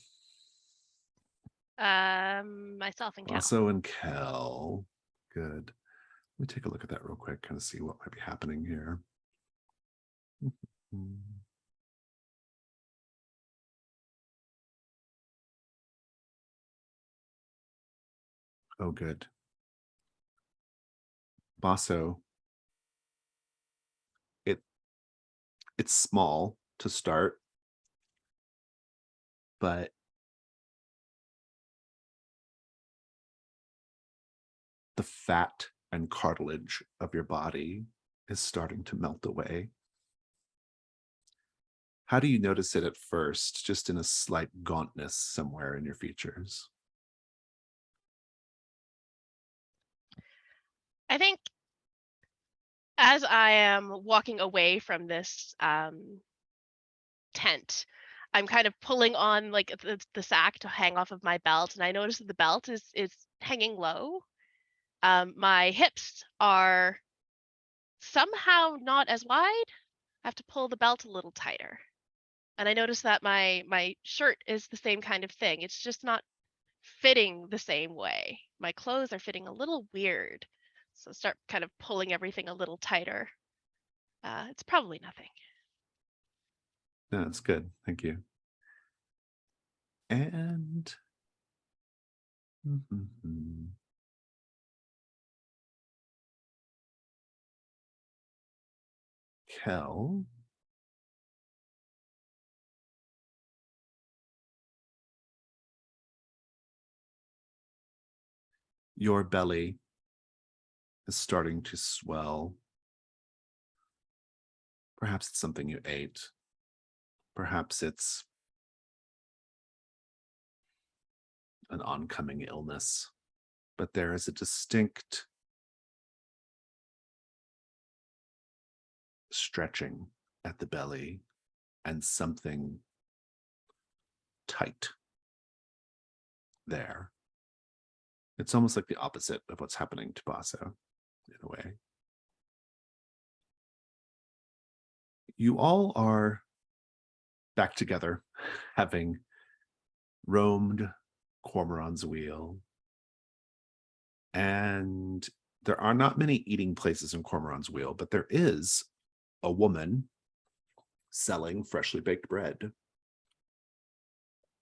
Myself and Kell. Basso and Kell. Good. Let me take a look at that real quick, kind of see what might be happening here. Oh, good. Basso, it's small to start, but the fat and cartilage of your body is starting to melt away. How do you notice it at first, just in a slight gauntness somewhere in your features? I think as I am walking away from this tent, I'm kind of pulling on like the sack to hang off of my belt, and I notice that the belt is hanging low. My hips are somehow not as wide. I have to pull the belt a little tighter. And I notice that my shirt is the same kind of thing. It's just not fitting the same way. My clothes are fitting a little weird. So start kind of pulling everything a little tighter. It's probably nothing. No, that's good. Thank you. And Kell. Your belly is starting to swell. Perhaps it's something you ate. Perhaps it's an oncoming illness. But there is a distinct stretching at the belly and something tight there. It's almost like the opposite of what's happening to Basso, in a way. You all are back together, having roamed Kormoran's Wheel. And there are not many eating places in Kormoran's Wheel, but there is a woman selling freshly baked bread.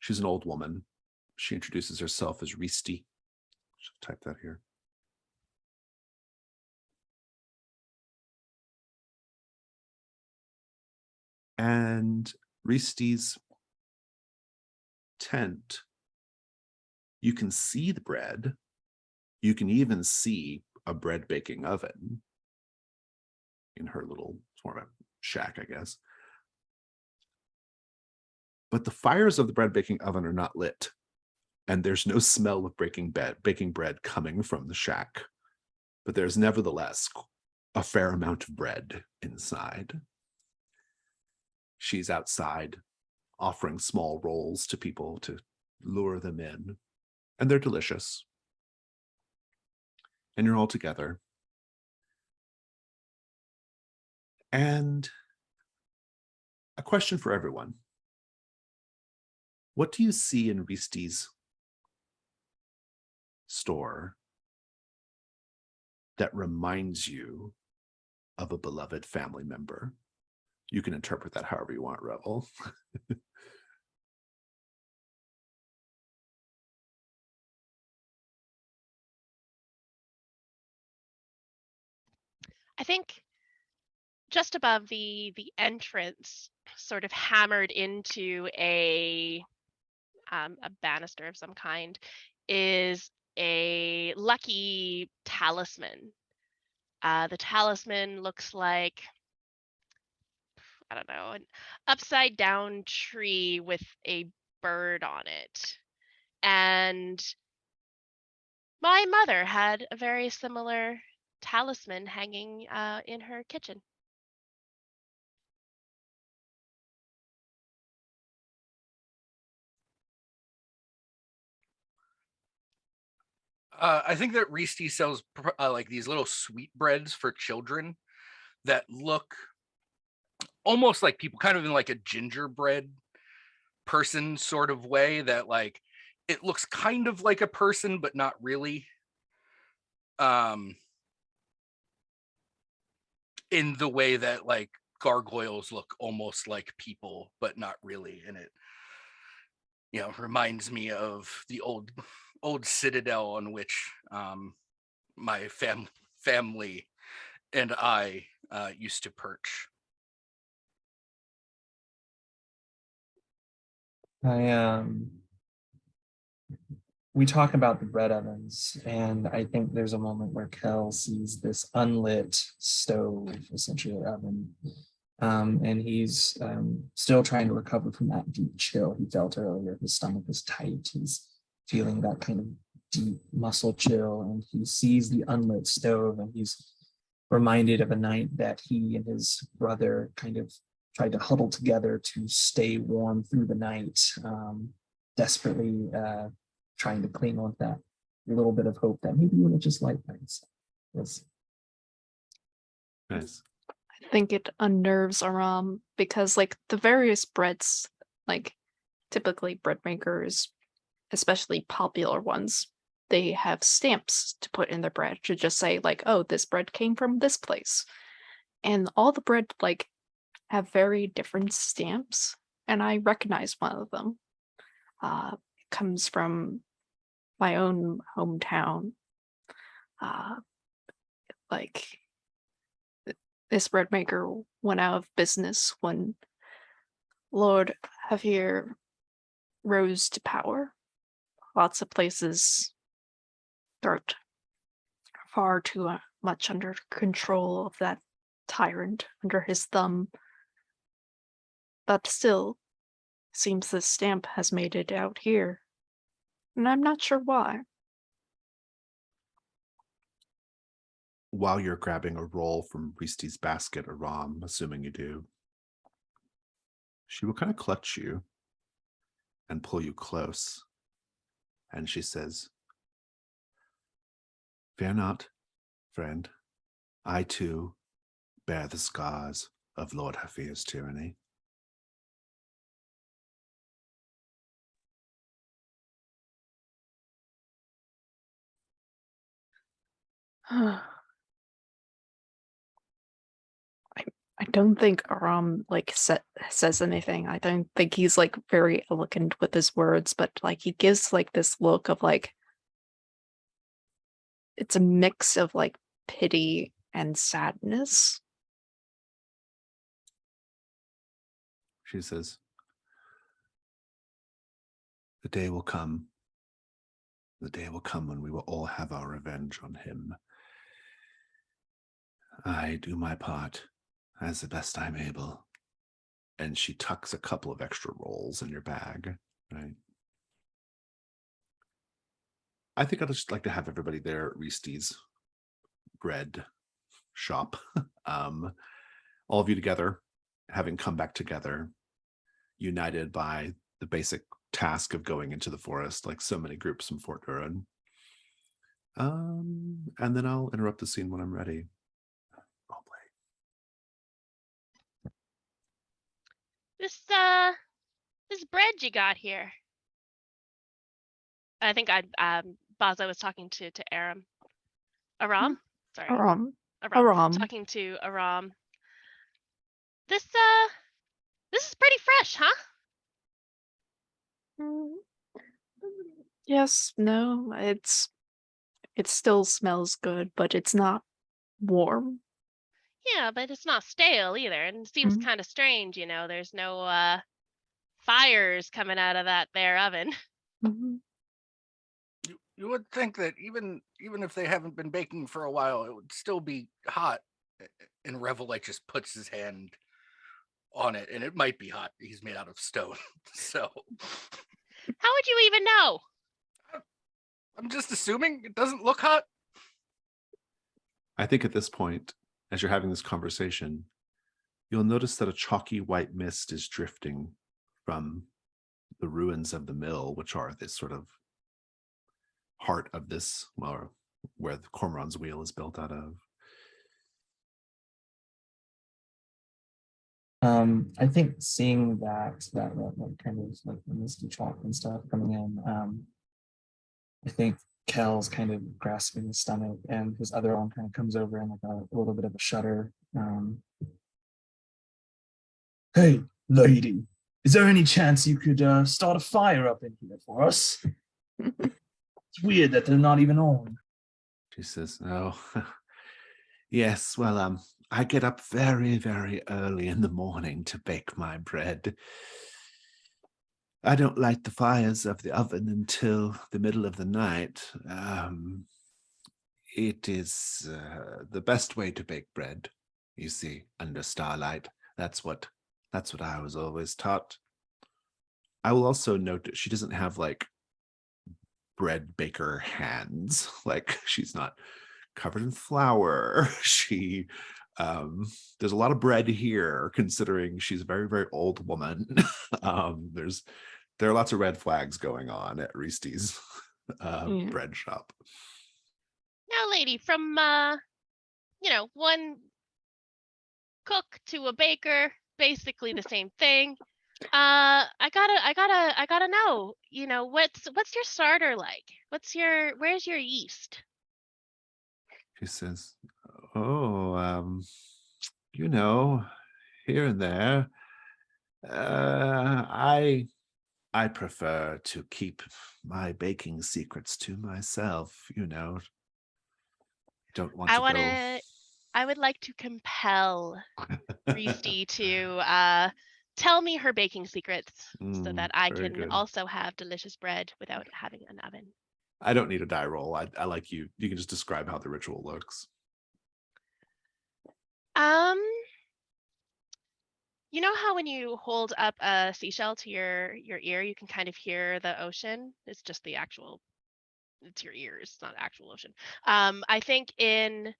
She's an old woman. She introduces herself as Risti. Should type that here. And Risti's tent, you can see the bread. You can even see a bread baking oven in her little, it's more of a shack, I guess. But the fires of the bread baking oven are not lit, and there's no smell of baking bread coming from the shack. But there's nevertheless a fair amount of bread inside. She's outside offering small rolls to people to lure them in, and they're delicious. And you're all together. And a question for everyone. What do you see in Risti's store that reminds you of a beloved family member. You can interpret that however you want, Rebel. I think just above the entrance, sort of hammered into a banister of some kind, is a lucky talisman. The talisman looks like, I don't know, an upside down tree with a bird on it. And my mother had a very similar talisman hanging in her kitchen. I think that Reesty sells like these little sweetbreads for children that look almost like people, kind of in like a gingerbread person sort of way, that like it looks kind of like a person but not really, in the way that like gargoyles look almost like people but not really. And it, you know, reminds me of the old citadel on which my family and I used to perch. We talk about the bread ovens, and I think there's a moment where Kell sees this unlit stove, essentially oven, and he's still trying to recover from that deep chill he felt earlier. His stomach is tight. He's feeling that kind of deep muscle chill, and he sees the unlit stove, and he's reminded of a night that he and his brother kind of tried to huddle together to stay warm through the night, desperately trying to cling on that little bit of hope that maybe it'll just light by itself. Nice. I think it unnerves Aram because like the various breads, like typically bread makers, especially popular ones, they have stamps to put in their bread to just say like, oh, this bread came from this place. And all the bread like have very different stamps. And I recognize one of them. It comes from my own hometown. Like this bread maker went out of business when Lord Javier rose to power. Lots of places got far too much under control of that tyrant under his thumb. But still, seems this stamp has made it out here. And I'm not sure why. While you're grabbing a roll from Reesty's basket, Aram, assuming you do, she will kind of clutch you and pull you close. And she says, "Fear not, friend. I too bear the scars of Lord Hafir's tyranny." I don't think Aram like says anything. I don't think he's like very eloquent with his words, but like he gives like this look of like it's a mix of like pity and sadness. She says, "The day will come. The day will come when we will all have our revenge on him. I do my part as the best I'm able." And she tucks a couple of extra rolls in your bag, right? I think I'd just like to have everybody there at Reesty's bread shop. All of you together, having come back together, united by the basic task of going into the forest, like so many groups from Fort Duran. And then I'll interrupt the scene when I'm ready. Roleplay. This bread you got here. I think Basso was talking to Aram. Aram? Sorry, Aram. Aram. Aram. Talking to Aram. This is pretty fresh, huh? Mm, Yes, no, it still smells good, but it's not warm. Yeah, but it's not stale either, and it seems Mhm. kind of strange, there's no fires coming out of that there oven. Mhm. You would think that even if they haven't been baking for a while, it would still be hot. And Revelite just puts his hand on it, and it might be hot. He's made out of stone, so How would you even know? I'm just assuming it doesn't look hot. I think at this point, as you're having this conversation, you'll notice that a chalky white mist is drifting from the ruins of the mill, which are this sort of heart of this, well, where the Kormoran's wheel is built out of. I think seeing that kind of like the misty chalk and stuff coming in, I think Kell's kind of grasping his stomach, and his other arm kind of comes over in like a little bit of a shudder. Hey, lady, is there any chance you could start a fire up in here for us? It's weird that they're not even on. She says, "Oh, yes, well, I get up very, very early in the morning to bake my bread. I don't light the fires of the oven until the middle of the night. It is the best way to bake bread, you see, under starlight. That's what I was always taught." I will also note that she doesn't have like bread baker hands. Like she's not covered in flour. She there's a lot of bread here, considering she's a very, very old woman. There are lots of red flags going on at Risti's Yeah. bread shop. Now, lady, from one cook to a baker, basically the same thing. I gotta know, what's your starter like? Where's your yeast? She says, "Oh, here and there. I prefer to keep my baking secrets to myself, Don't want I would like to compel Reesty to tell me her baking secrets so that I very can good. also have delicious bread without having an oven. I don't need a die roll. I like you. You can just describe how the ritual looks. You know how when you hold up a seashell to your ear, you can kind of hear the ocean? It's just it's your ears, it's not actual ocean. I think in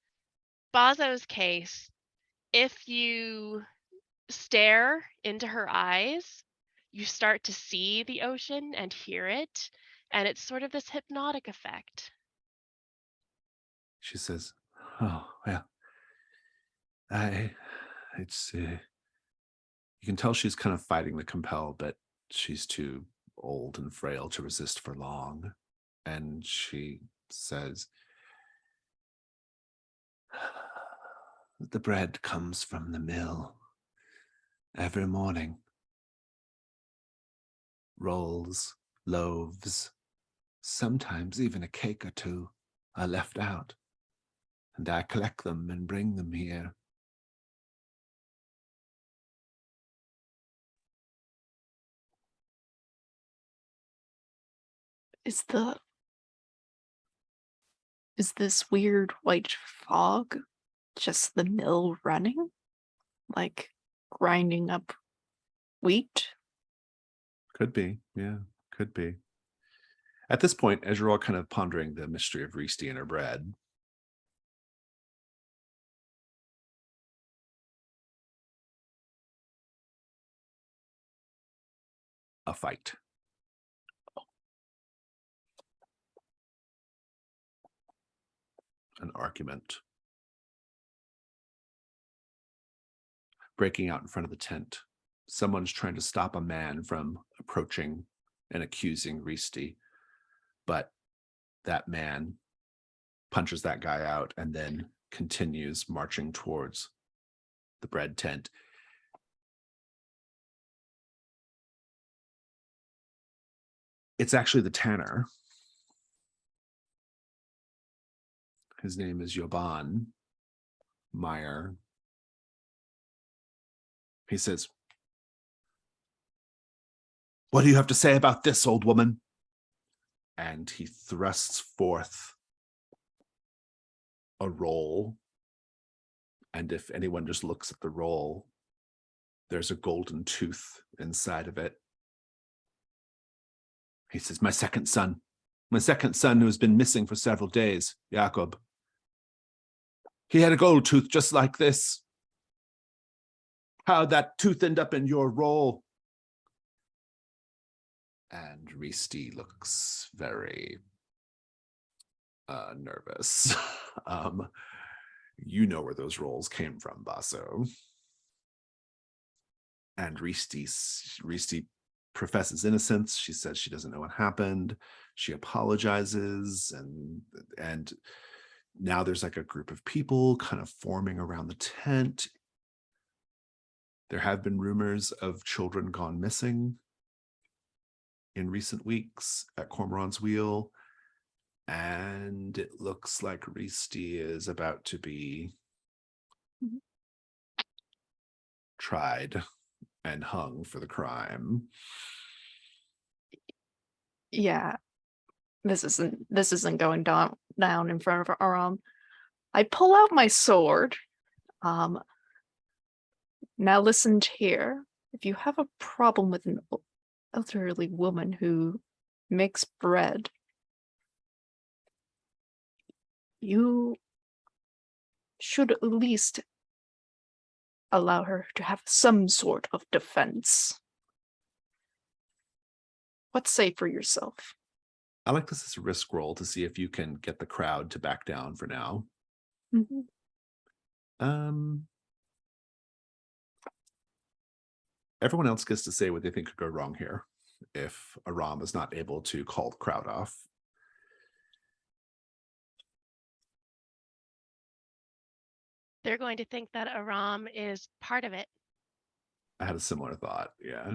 Basso's case, if you stare into her eyes, you start to see the ocean and hear it, and it's sort of this hypnotic effect. She says, "Oh, well, it's, you can tell she's kind of fighting the compel, but she's too old and frail to resist for long." And she says, "The bread comes from the mill every morning. Rolls, loaves, sometimes even a cake or two are left out, and I collect them and bring them here. Is this weird white fog just the mill running? Like grinding up wheat? Could be, yeah, could be." At this point, as you're all kind of pondering the mystery of Risti and her bread, a fight. An argument. Breaking out in front of the tent. Someone's trying to stop a man from approaching and accusing Risti, but that man punches that guy out and then continues marching towards the bread tent. It's actually the tanner. His name is Joban Meyer. He says, "What do you have to say about this, old woman?" And he thrusts forth a roll. And if anyone just looks at the roll, there's a golden tooth inside of it. He says, my second son who has been missing for several days, Jakob. He had a gold tooth just like this. How'd that tooth end up in your roll? And Risti looks very nervous. You know where those rolls came from, Basso. And Risti professes innocence. She says she doesn't know what happened. She apologizes, and now there's like a group of people kind of forming around the tent. There have been rumors of children gone missing in recent weeks at Kormoran's Wheel, and it looks like Risti is about to be tried and hung for the crime. Yeah, this isn't going down in front of Aram. I pull out my sword. Now listen here. If you have a problem with an elderly woman who makes bread, you should at least allow her to have some sort of defense. What say for yourself? I like this as a risk roll to see if you can get the crowd to back down for now. Everyone else gets to say what they think could go wrong here if Aram is not able to call the crowd off. They're going to think that Aram is part of it. I had a similar thought, yeah.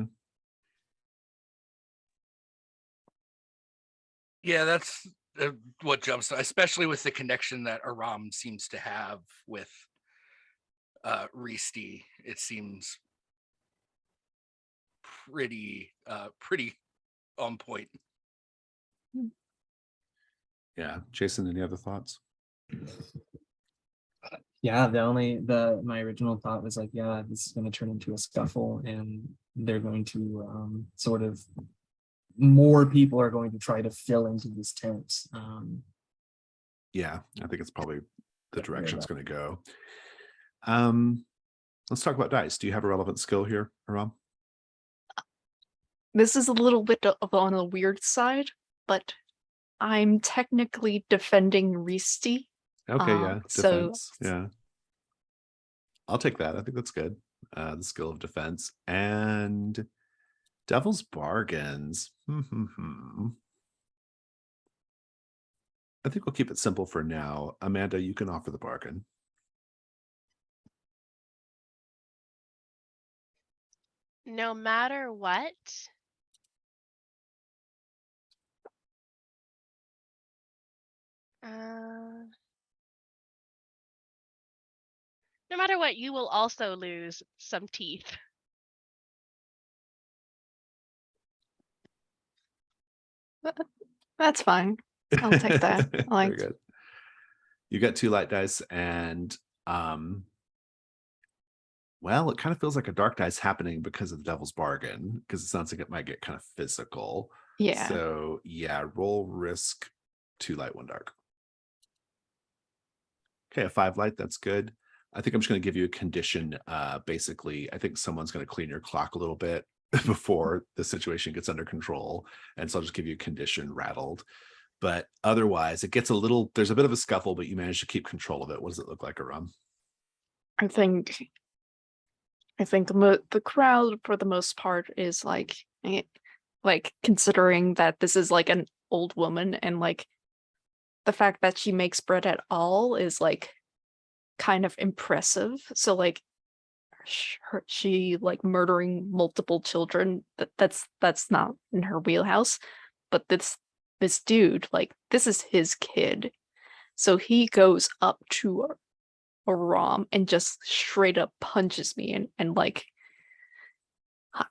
Yeah, that's what jumps, especially with the connection that Aram seems to have with Risti. It seems pretty on point. Yeah, Jason, any other thoughts? Yeah, my original thought was like, yeah, this is going to turn into a scuffle, and they're going to sort of, more people are going to try to fill into this tent. Yeah, I think it's probably the direction it's going to go. Let's talk about dice. Do you have a relevant skill here, Aram? This is a little bit on the weird side, but I'm technically defending Risti. Okay, yeah, so- defense. Yeah, I'll take that. I think that's good. The skill of defense and Devil's Bargains. I think we'll keep it simple for now. Amanda, you can offer the bargain. No matter what, you will also lose some teeth. That's fine. I'll take that. Very good. You got 2 light dice, and well, it kind of feels like a dark dice happening because of the Devil's Bargain, because it sounds like it might get kind of physical. Yeah. So yeah, roll risk 2 light, 1 dark. Okay, a 5 light, that's good. I think I'm just going to give you a condition. Basically, I think someone's going to clean your clock a little bit before the situation gets under control. And so I'll just give you a condition rattled. But otherwise, it gets there's a bit of a scuffle, but you manage to keep control of it. What does it look like, Aram? I think the crowd for the most part is like considering that this is like an old woman, and like the fact that she makes bread at all is like kind of impressive. So like she like murdering multiple children, that's not in her wheelhouse. But this dude, like, this is his kid. So he goes up to a Rom and just straight up punches me, and like,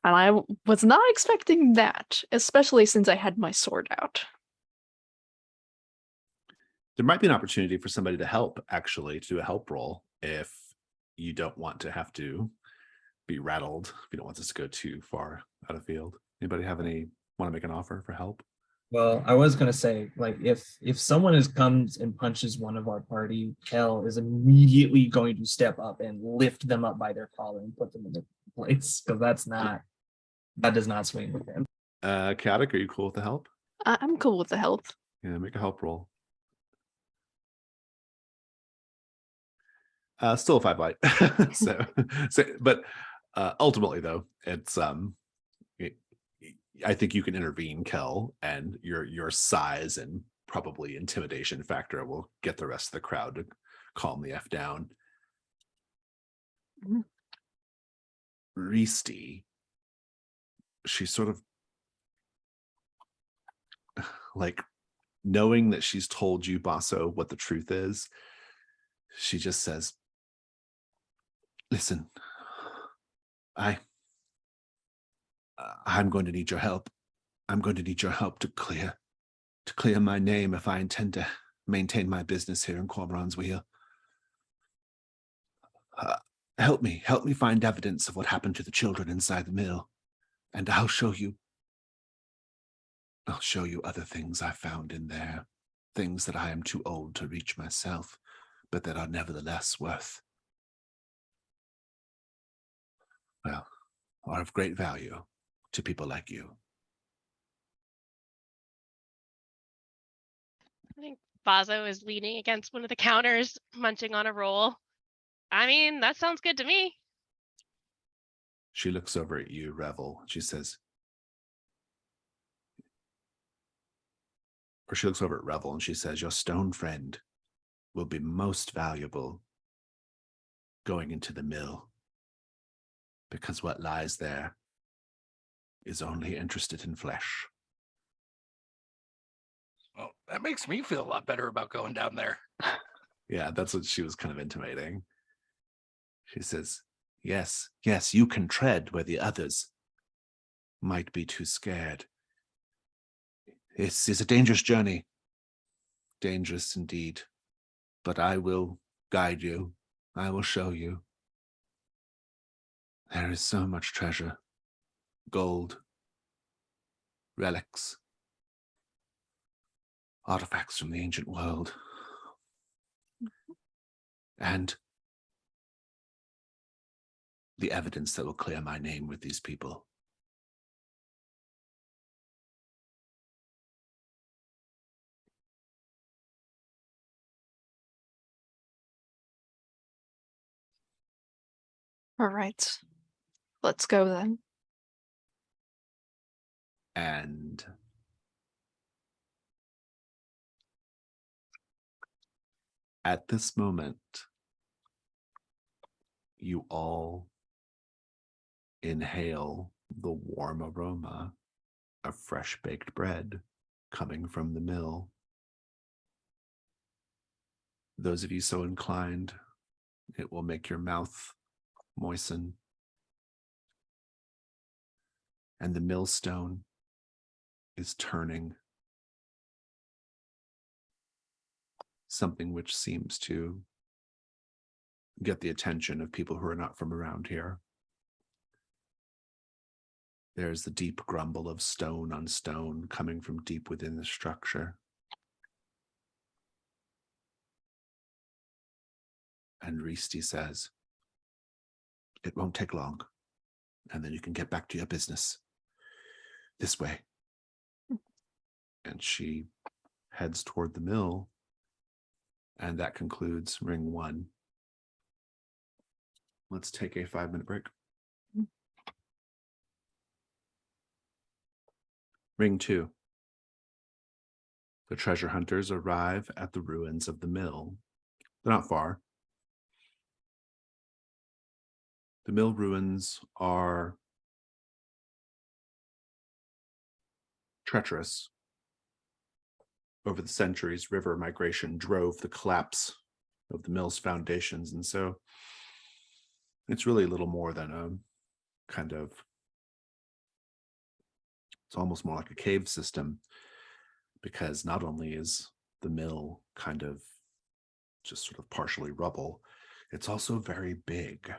and I was not expecting that, especially since I had my sword out. There might be an opportunity for somebody to help, actually, to do a help roll if you don't want to have to be rattled, if you don't want this to go too far out of field. Anybody want to make an offer for help? Well, I was gonna say, like, if someone comes and punches one of our party, Kell is immediately going to step up and lift them up by their collar and put them in their place, because that does not swing with him. Chaotic, are you cool with the help? I'm cool with the help. Yeah, make a help roll. Still a 5 light. But ultimately, though, it's I think you can intervene, Kell, and your size and probably intimidation factor will get the rest of the crowd to calm the F down. Mhm. Risti, she's sort of like, knowing that she's told you, Basso, what the truth is, she just says, listen, I'm going to need your help. I'm going to need your help to clear my name if I intend to maintain my business here in Kormoran's Wheel. Help me find evidence of what happened to the children inside the mill, and I'll show you other things I found in there, things that I am too old to reach myself, but that are nevertheless are of great value to people like you. I think Basso is leaning against one of the counters, munching on a roll. I mean, that sounds good to me. She looks over at you, Revel. She says, or she looks over at Revel and she says, your stone friend will be most valuable going into the mill, because what lies there is only interested in flesh. Well, that makes me feel a lot better about going down there. Yeah, that's what she was kind of intimating. She says, yes, you can tread where the others might be too scared. It's a dangerous journey. Dangerous indeed. But I will guide you. I will show you. There is so much treasure. Gold. Relics. Artifacts from the ancient world. And the evidence that will clear my name with these people. All right, let's go then. And at this moment, you all inhale the warm aroma of fresh baked bread coming from the mill. Those of you so inclined, it will make your mouth moisten. And the millstone is turning, something which seems to get the attention of people who are not from around here. There's the deep grumble of stone on stone coming from deep within the structure. And Risti says, it won't take long, and then you can get back to your business. This way. And she heads toward the mill, and that concludes ring 1. Let's take a 5-minute break. Ring 2. The treasure hunters arrive at the ruins of the mill. They're not far. The mill ruins are treacherous. Over the centuries, river migration drove the collapse of the mill's foundations, and so it's really little more than a kind of, it's almost more like a cave system, because not only is the mill kind of just sort of partially rubble, it's also very big.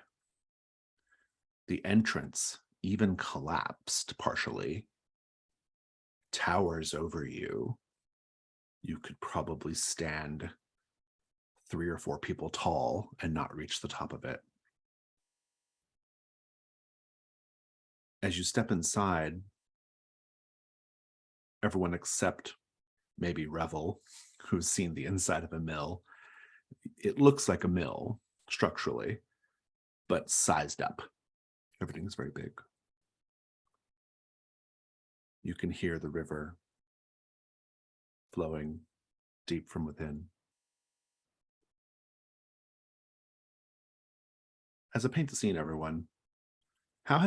The entrance even collapsed partially, towers over you. You could probably stand 3 or 4 people tall and not reach the top of it. As you step inside, everyone except maybe Revel, who's seen the inside of a mill, it looks like a mill structurally, but sized up. Everything's very big. You can hear the river flowing deep from within. As I paint the scene, everyone, how do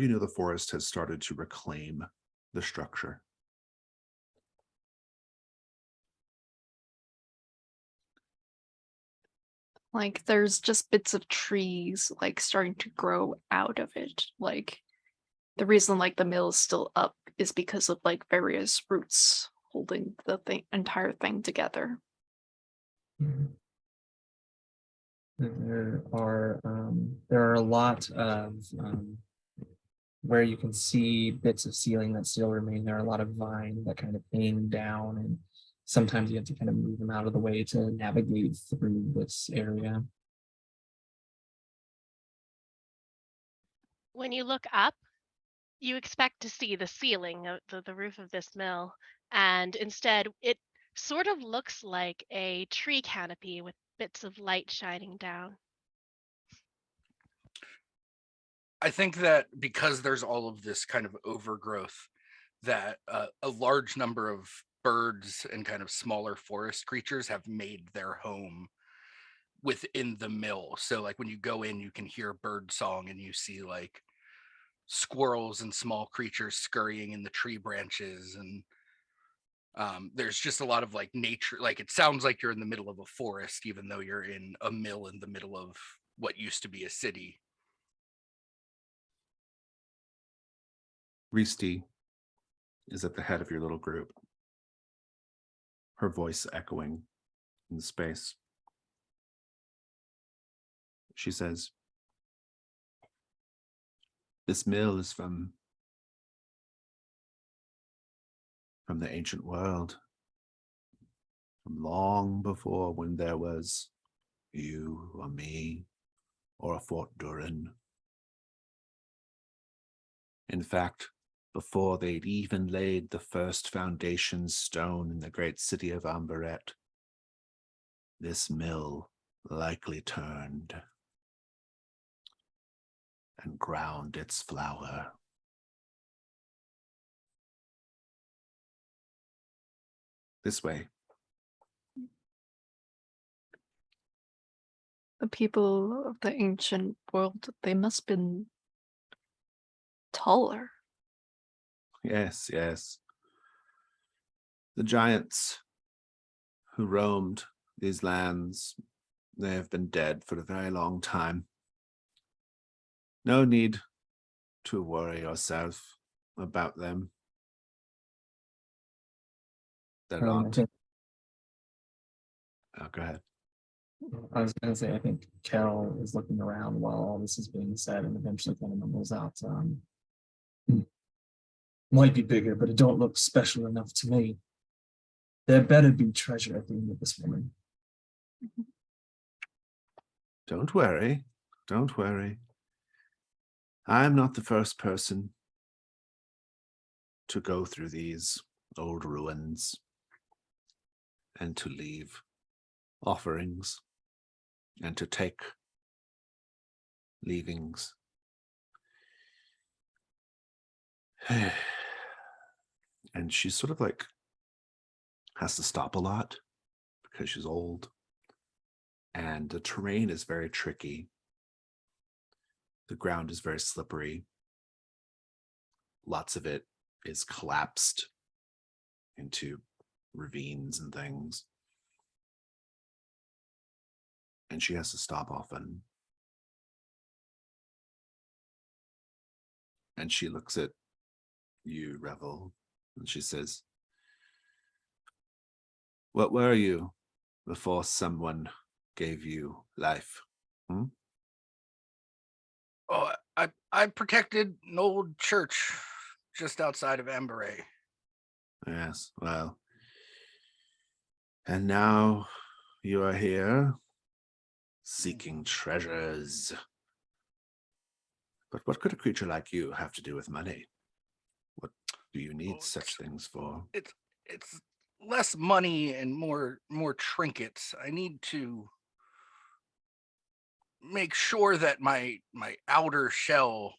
you know the forest has started to reclaim the structure? Like there's just bits of trees like starting to grow out of it. Like the reason like the mill is still up is because of like various roots holding the entire thing together. There are a lot of where you can see bits of ceiling that still remain. There are a lot of vine that kind of hang down, and sometimes you have to kind of move them out of the way to navigate through this area. When you look up, you expect to see the ceiling of the roof of this mill, and instead it sort of looks like a tree canopy with bits of light shining down. I think that because there's all of this kind of overgrowth, that a large number of birds and kind of smaller forest creatures have made their home within the mill. So like when you go in, you can hear bird song and you see like squirrels and small creatures scurrying in the tree branches, and there's just a lot of like nature. Like it sounds like you're in the middle of a forest, even though you're in a mill in the middle of what used to be a city. Risti is at the head of your little group, her voice echoing in space. She says, "This mill is from the ancient world, from long before when there was you or me or a Fort Durin. In fact, before they'd even laid the first foundation stone in the great city of Ambaret, this mill likely turned and ground its flour. This way." The people of the ancient world, they must have been taller. Yes, yes. The giants who roamed these lands, they have been dead for a very long time. No need to worry yourself about them. They're I not. think Oh, go ahead. I was going to say, I think Kell is looking around while all this is being said, and eventually kind of mumbles out, might be bigger, but it don't look special enough to me. There better be treasure at the end of this woman. Don't worry. Don't worry. I'm not the first person to go through these old ruins and to leave offerings and to take leavings. And she's sort of like has to stop a lot because she's old and the terrain is very tricky. The ground is very slippery. Lots of it is collapsed into ravines and things. And she has to stop often. And she looks at you, Revel, and she says, "What were you before someone gave you life?" Oh, I protected an old church just outside of Amberay. Yes, well. And now you are here seeking treasures. But what could a creature like you have to do with money? What do you need such things for? It's less money and more trinkets. I need to make sure that my outer shell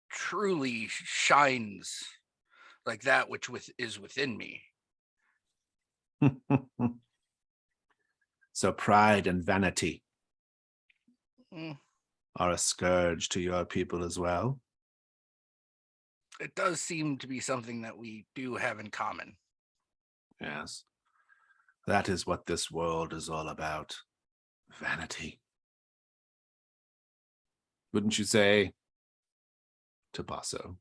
truly shines like that which is within me. So pride and vanity Mm, are a scourge to your people as well. It does seem to be something that we do have in common. Yes. That is what this world is all about. Vanity. Wouldn't you say? To Basso.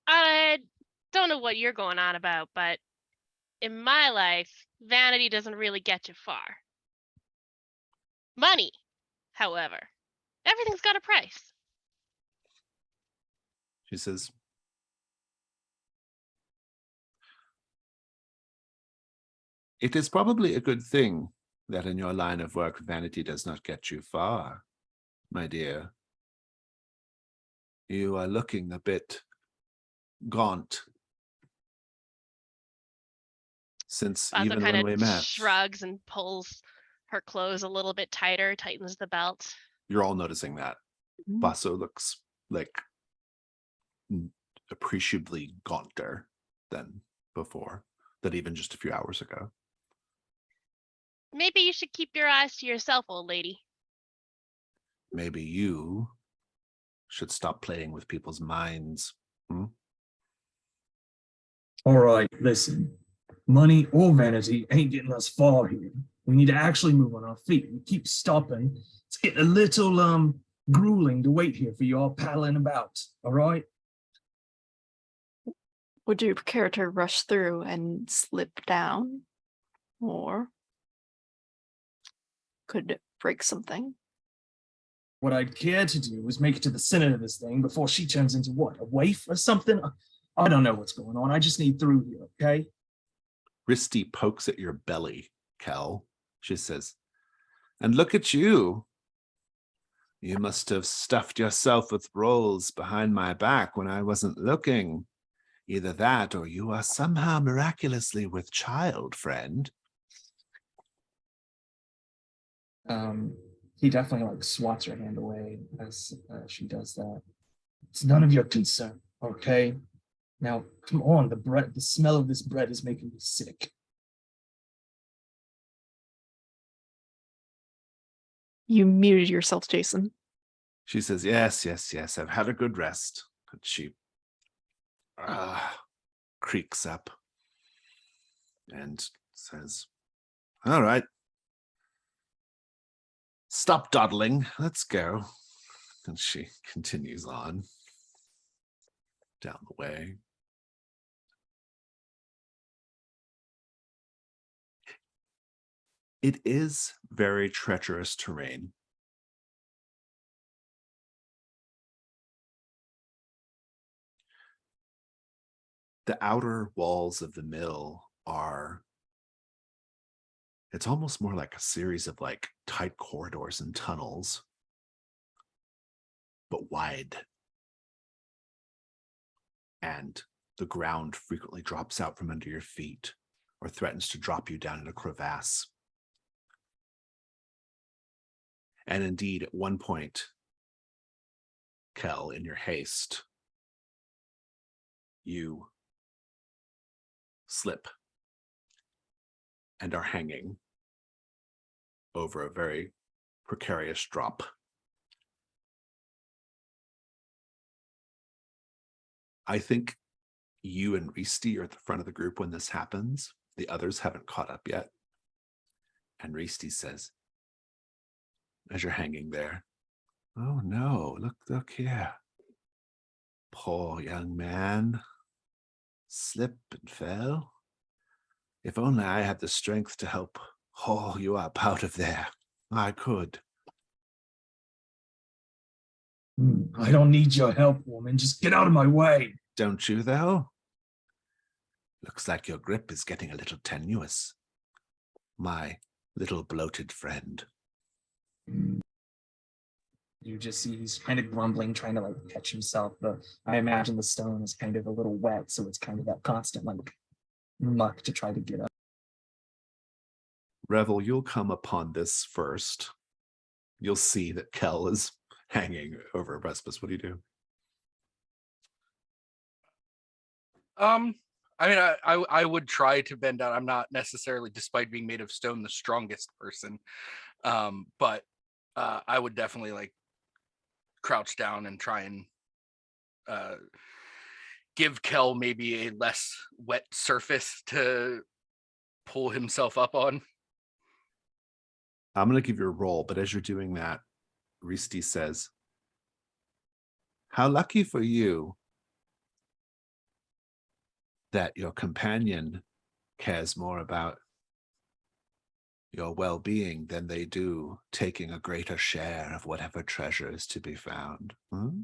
I don't know what you're going on about, but in my life, vanity doesn't really get you far. Money, however, everything's got a price. She says, "It is probably a good thing that in your line of work, vanity does not get you far, my dear. You are looking a bit gaunt since Basso even kind when of we met." shrugs and pulls her clothes a little bit tighter, tightens the belt. You're all noticing that. Mm. Basso looks like appreciably gaunter than before, than even just a few hours ago. Maybe you should keep your eyes to yourself, old lady. Maybe you should stop playing with people's minds. All right, listen. Money or vanity ain't getting us far here. We need to actually move on our feet. We keep stopping. It's getting a little grueling to wait here for you all paddling about. All right? Would you care to rush through and slip down? Or could it break something? What I'd care to do is make it to the center of this thing before she turns into what? A waif or something? I don't know what's going on. I just need through here, okay? Risty pokes at your belly, Kell. She says, "And look at you. You must have stuffed yourself with rolls behind my back when I wasn't looking. Either that or you are somehow miraculously with child, friend." He definitely like swats her hand away as she does that. It's none of your concern, okay? Now, come on, the smell of this bread is making me sick. You muted yourself, Jason. She says, yes, I've had a good rest." And she creaks up and says, "All right. Stop dawdling. Let's go." And she continues on down the way. It is very treacherous terrain. The outer walls of the mill it's almost more like a series of like tight corridors and tunnels, but wide. And the ground frequently drops out from under your feet or threatens to drop you down in a crevasse. And indeed, at one point, Kell, in your haste, you slip and are hanging over a very precarious drop. I think you and Risti are at the front of the group when this happens. The others haven't caught up yet. And Risti says, as you're hanging there, "Oh no, look here. Poor young man. Slipped and fell. If only I had the strength to help haul you up out of there. I could." I don't need your help, woman. Just get out of my way. Don't you, though? Looks like your grip is getting a little tenuous. My little bloated friend. You just see he's kind of grumbling, trying to like catch himself. I imagine the stone is kind of a little wet, so it's kind of that constant like muck to try to get up. Revel, you'll come upon this first. You'll see that Kell is hanging over a precipice. What do you do? I mean, I would try to bend down. I'm not necessarily, despite being made of stone, the strongest person. But I would definitely like crouch down and try and give Kell maybe a less wet surface to pull himself up on. I'm going to give you a roll, but as you're doing that, Risti says, "How lucky for you that your companion cares more about your well-being than they do taking a greater share of whatever treasure is to be found." Hmm?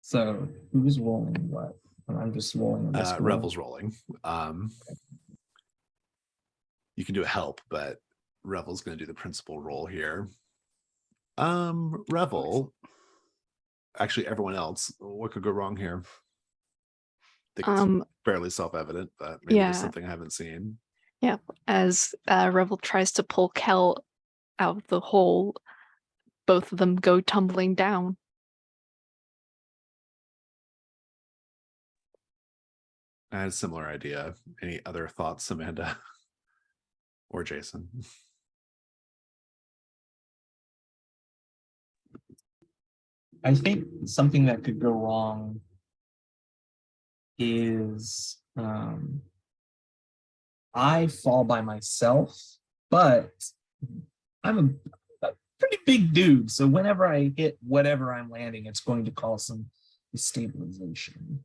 So who's rolling what? I'm just rolling on this. Revel's rolling. You can do a help, but Revel's going to do the principal roll here. Revel, actually everyone else, what could go wrong here? I think it's fairly self-evident, but maybe there's something I haven't seen. Yeah, as Revel tries to pull Kell out of the hole, both of them go tumbling down. I had a similar idea. Any other thoughts, Amanda or Jason? I think something that could go wrong is I fall by myself, but I'm a pretty big dude. So whenever I hit whatever I'm landing, it's going to cause some destabilization.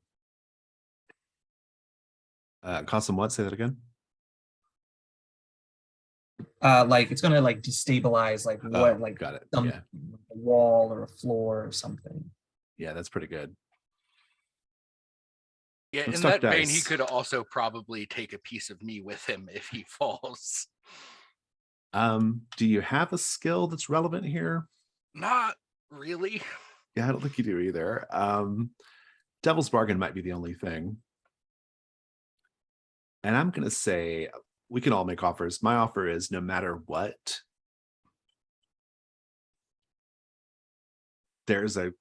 Cause some what? Say that again. Like it's gonna like destabilize like what like got it. some Yeah. a wall or a floor or something. Yeah, that's pretty good. Yeah, Let's in talk that vein, he dice. could also probably take a piece of me with him if he falls. Do you have a skill that's relevant here? Not really. Yeah, I don't think you do either. Devil's Bargain might be the only thing. And I'm going to say we can all make offers. My offer is no matter what, there's a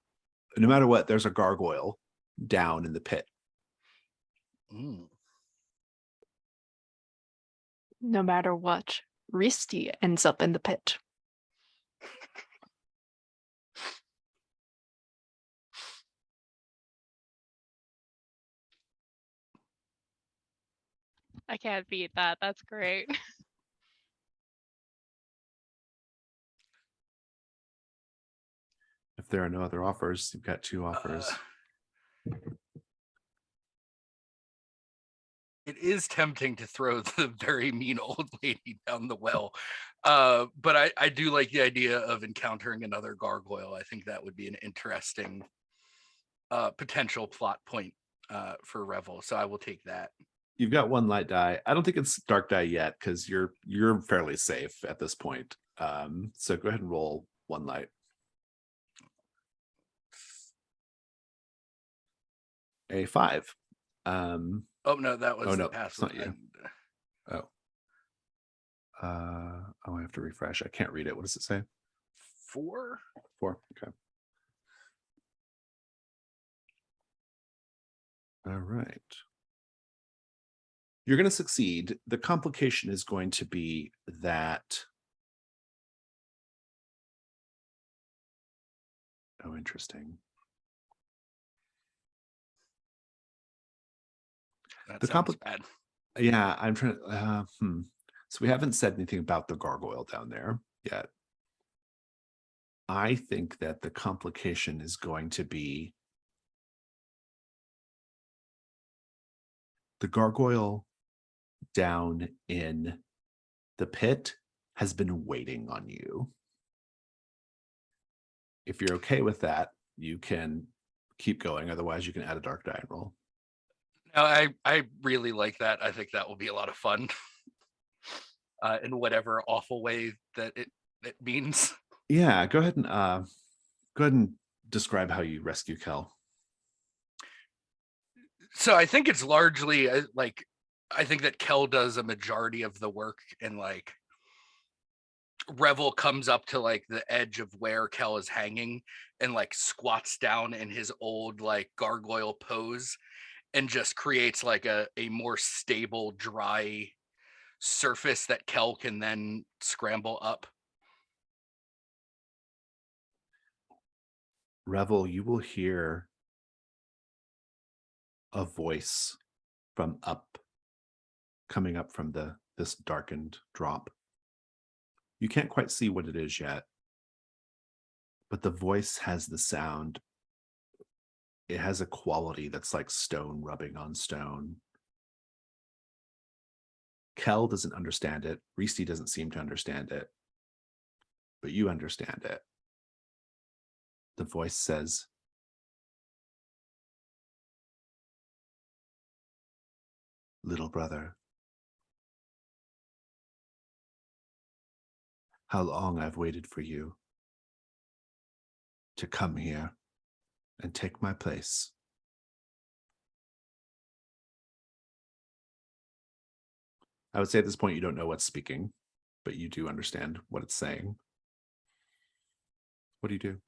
gargoyle down in the pit. Mm. No matter what, Risti ends up in the pit. I can't beat that. That's great. If there are no other offers, you've got two offers. It is tempting to throw the very mean old lady down the well. But I do like the idea of encountering another gargoyle. I think that would be an interesting potential plot point for Revel. So I will take that. You've got one light die. I don't think it's dark die yet because you're fairly safe at this point. So go ahead and roll one light. A 5. Oh no, that was no, the pass. it's not you. I have to refresh. I can't read it. What does it say? 4. 4. Okay. All right. You're going to succeed. The complication is going to be that. Oh, interesting. That The sounds bad. Yeah, I'm trying to. So we haven't said anything about the gargoyle down there yet. I think that the complication is going to be the gargoyle down in the pit has been waiting on you. If you're okay with that, you can keep going. Otherwise, you can add a dark die roll. No, I really like that. I think that will be a lot of fun. In whatever awful way that it means. Yeah, go ahead and describe how you rescue Kell. So I think it's largely like, I think that Kell does a majority of the work, and like Revel comes up to like the edge of where Kell is hanging and like squats down in his old like gargoyle pose and just creates like a more stable, dry surface that Kell can then scramble up. Revel, you will hear a voice from coming up from this darkened drop. You can't quite see what it is yet, but the voice has the sound. It has a quality that's like stone rubbing on stone. Kell doesn't understand it. Reese doesn't seem to understand it, but you understand it. The voice says, "Little brother, how long I've waited for you to come here and take my place." I would say at this point you don't know what's speaking, but you do understand what it's saying. What do you do?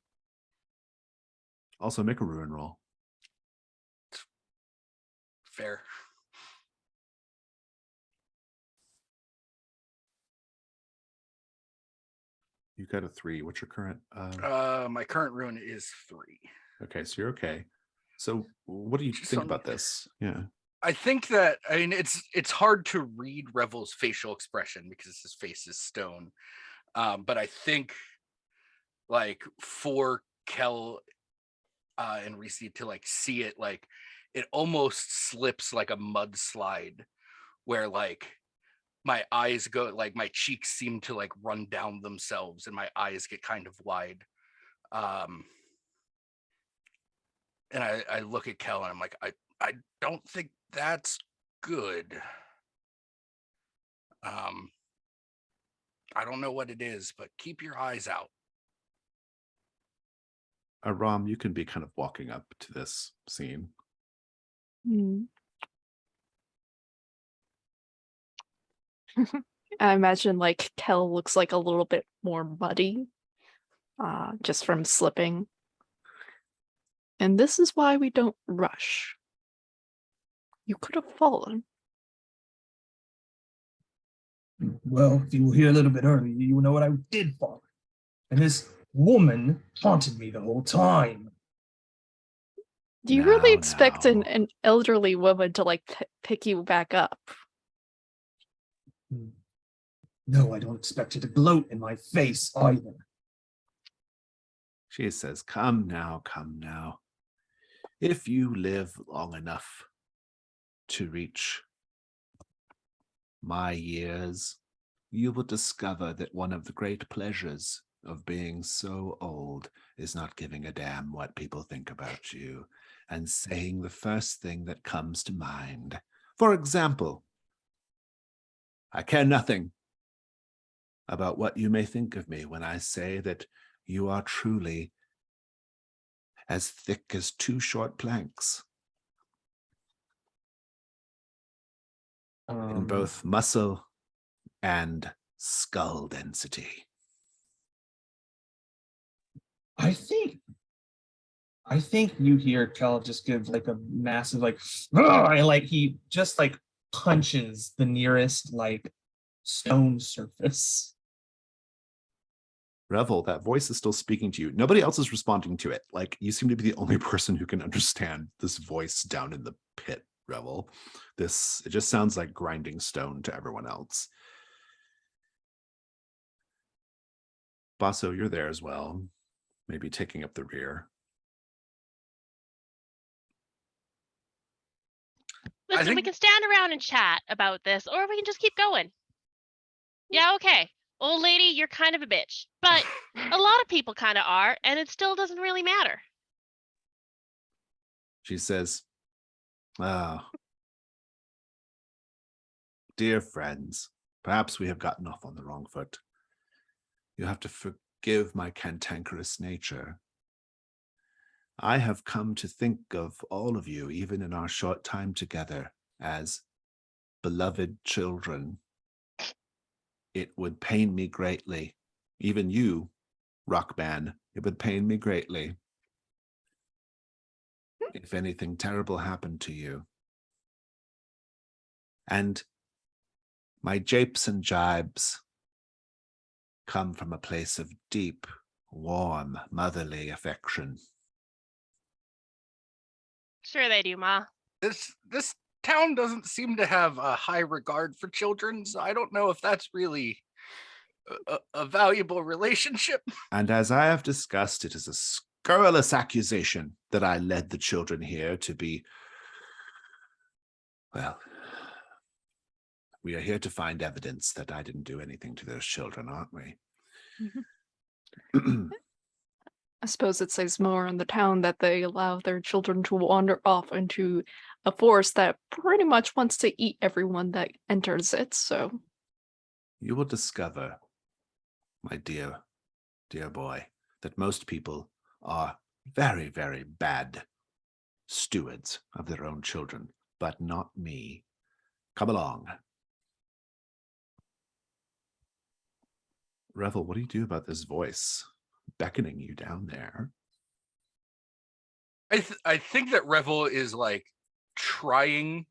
Also, make a ruin roll. Fair. You got a 3. What's your current? My current ruin is 3. Okay, so you're okay. So what do you think about this? Yeah. I think that, I mean, it's hard to read Revel's facial expression because his face is stone. But I think like for Kell and Reese to like see it, like it almost slips like a mudslide where like my eyes go, like my cheeks seem to like run down themselves and my eyes get kind of wide. And I look at Kell and I'm like, I don't think that's good. I don't know what it is, but keep your eyes out. Ram, you can be kind of walking up to this scene. I imagine like Kell looks like a little bit more muddy, just from slipping. And this is why we don't rush. You could have fallen. Well, if you were here a little bit earlier, you know what I did fall. And this woman haunted me the whole time. Do you really Now, expect now. an elderly woman to like pick you back up? No, I don't expect her to gloat in my face either. She says, come now. If you live long enough to reach my years, you will discover that one of the great pleasures of being so old is not giving a damn what people think about you and saying the first thing that comes to mind. For example, I care nothing about what you may think of me when I say that you are truly as thick as 2 short planks in both muscle and skull density. I think you hear Kell just give like a massive like, "Ugh," and like he just like punches the nearest like stone surface. Revel, that voice is still speaking to you. Nobody else is responding to it. Like, you seem to be the only person who can understand this voice down in the pit, Revel. It just sounds like grinding stone to everyone else. Basso, you're there as well. Maybe taking up the rear. Listen, we think- can stand around and chat about this, or we can just keep going. Yeah, okay. Old lady, you're kind of a bitch, but a lot of people kind of are, and it still doesn't really matter. She says, "Ah, dear friends, perhaps we have gotten off on the wrong foot. You have to forgive my cantankerous nature. I have come to think of all of you, even in our short time together, as beloved children. It would pain me greatly, even you, Rockman, it would pain me greatly if anything terrible happened to you. And my japes and jibes come from a place of deep, warm, motherly affection." Sure they do, Ma. This town doesn't seem to have a high regard for children, so I don't know if that's really a valuable relationship. And as I have discussed, it is a scurrilous accusation that I led the children here to be, well, we are here to find evidence that I didn't do anything to those children, aren't we? I suppose it says more in the town that they allow their children to wander off into a forest that pretty much wants to eat everyone that enters it, so. You will discover, my dear boy, that most people are very, very bad stewards of their own children, but not me. Come along. Revel, what do you do about this voice beckoning you down there? I think that Revel is like trying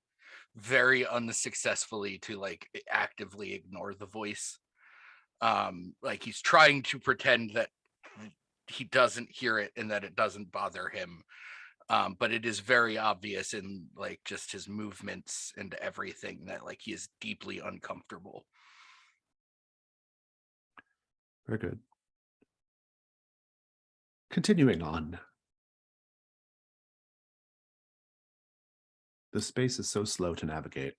very unsuccessfully to like actively ignore the voice. Like he's trying to pretend that he doesn't hear it and that it doesn't bother him. But it is very obvious in like just his movements and everything that like he is deeply uncomfortable. Very good. Continuing on. The space is so slow to navigate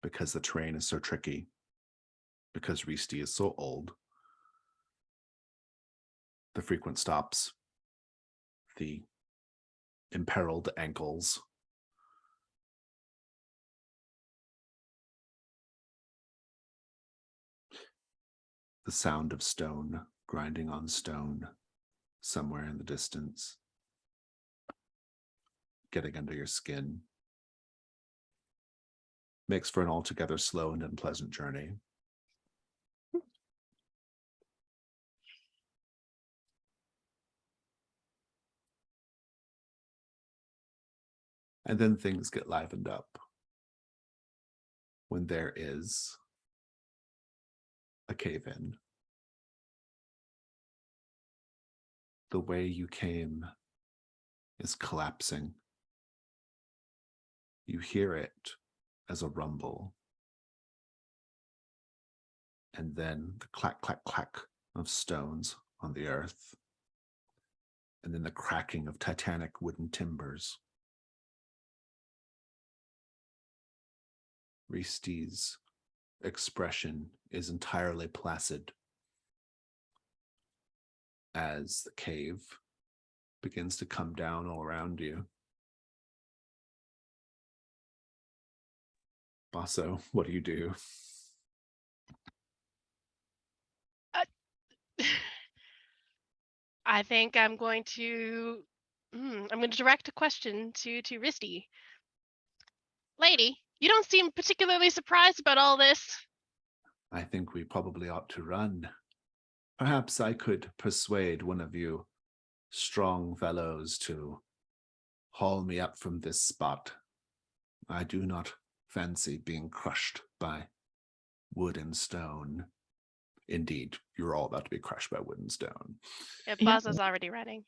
because the terrain is so tricky, because Risti is so old. The frequent stops, the imperiled ankles. The sound of stone grinding on stone somewhere in the distance, getting under your skin, makes for an altogether slow and unpleasant journey. And then things get livened up when there is a cave-in. The way you came is collapsing. You hear it as a rumble. And then the clack, clack, clack of stones on the earth. And then the cracking of titanic wooden timbers. Risti's expression is entirely placid as the cave begins to come down all around you. Basso, what do you do? I think I'm going to direct a question to Risty. Lady, you don't seem particularly surprised about all this. I think we probably ought to run. Perhaps I could persuade one of you strong fellows to haul me up from this spot I do not fancy being crushed by wood and stone. Indeed, you're all about to be crushed by wood and stone. Yeah, Yeah. Basso's already running.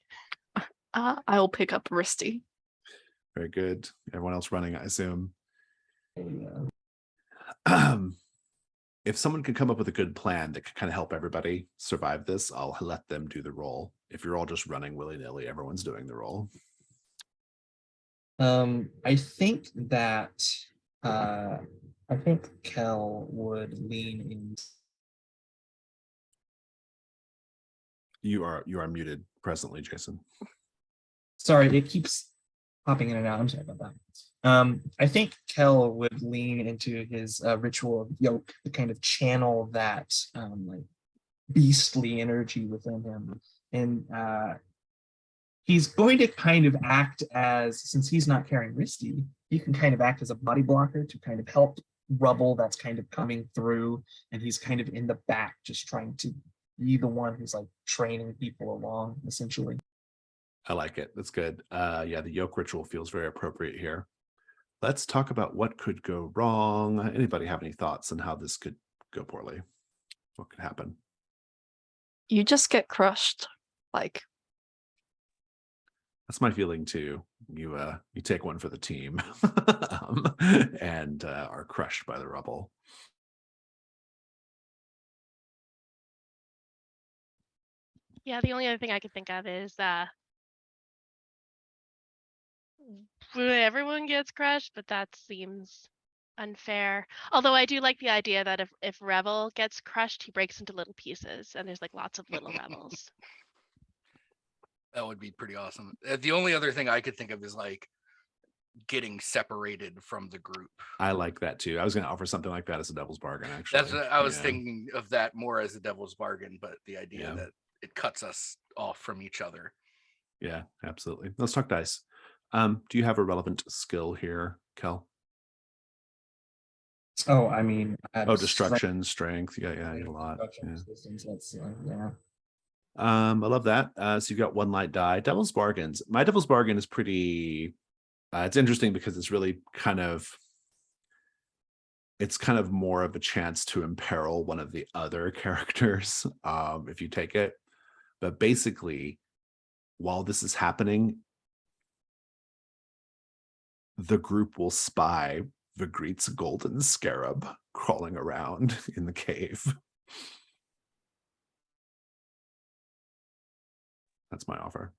I'll pick up Risty. Very good. Everyone else running, I assume. Yeah. If someone can come up with a good plan that can kind of help everybody survive this, I'll let them do the role. If you're all just running willy-nilly, everyone's doing the role. I think that I think Kell would lean in. You are muted presently, Jason. Sorry, it keeps popping in and out. I'm sorry about that. I think Kell would lean into his ritual of yoke to kind of channel that like beastly energy within him. And he's going to kind of act as, since he's not carrying Risty, he can kind of act as a body blocker to kind of help rubble that's kind of coming through. And he's kind of in the back, just trying to be the one who's like training people along, essentially. I like it. That's good. Yeah, the yoke ritual feels very appropriate here. Let's talk about what could go wrong. Anybody have any thoughts on how this could go poorly? What could happen? You just get crushed. Like, That's my feeling too. You take one for the team and are crushed by the rubble. Yeah, the only other thing I could think of is everyone gets crushed, but that seems unfair. Although I do like the idea that if Rebel gets crushed, he breaks into little pieces, and there's like lots of little rebels. That would be pretty awesome. The only other thing I could think of is like getting separated from the group. I like that too. I was going to offer something like that as a devil's bargain, actually. That's what I was Yeah. thinking of, that more as a devil's bargain, but the idea that it cuts us off from each other. Yeah, absolutely. Let's talk dice. Do you have a relevant skill here, Kell? Oh, I mean, Oh, destruction, strength. Yeah, you get a lot. Yeah. Yeah. I love that. So you've got one light die. Devil's bargains. My devil's bargain is pretty. It's interesting because it's really kind of more of a chance to imperil one of the other characters if you take it. But basically, while this is happening, the group will spy Vigreet's golden scarab crawling around in the cave. That's my offer.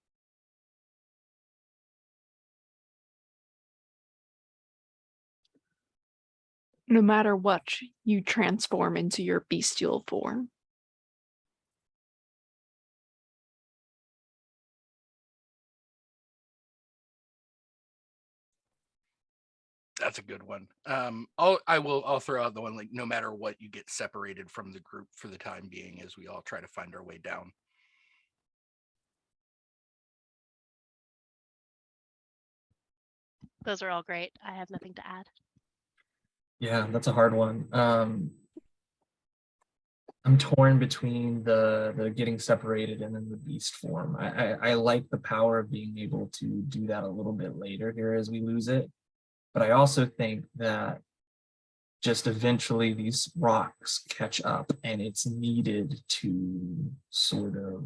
no matter what, you transform into your bestial form. That's a good one. I'll throw out the one, like, no matter what, you get separated from the group for the time being as we all try to find our way down. Those are all great. I have nothing to add. Yeah, that's a hard one. I'm torn between the getting separated and then the beast form. I like the power of being able to do that a little bit later here as we lose it. But I also think that just eventually these rocks catch up and it's needed to sort of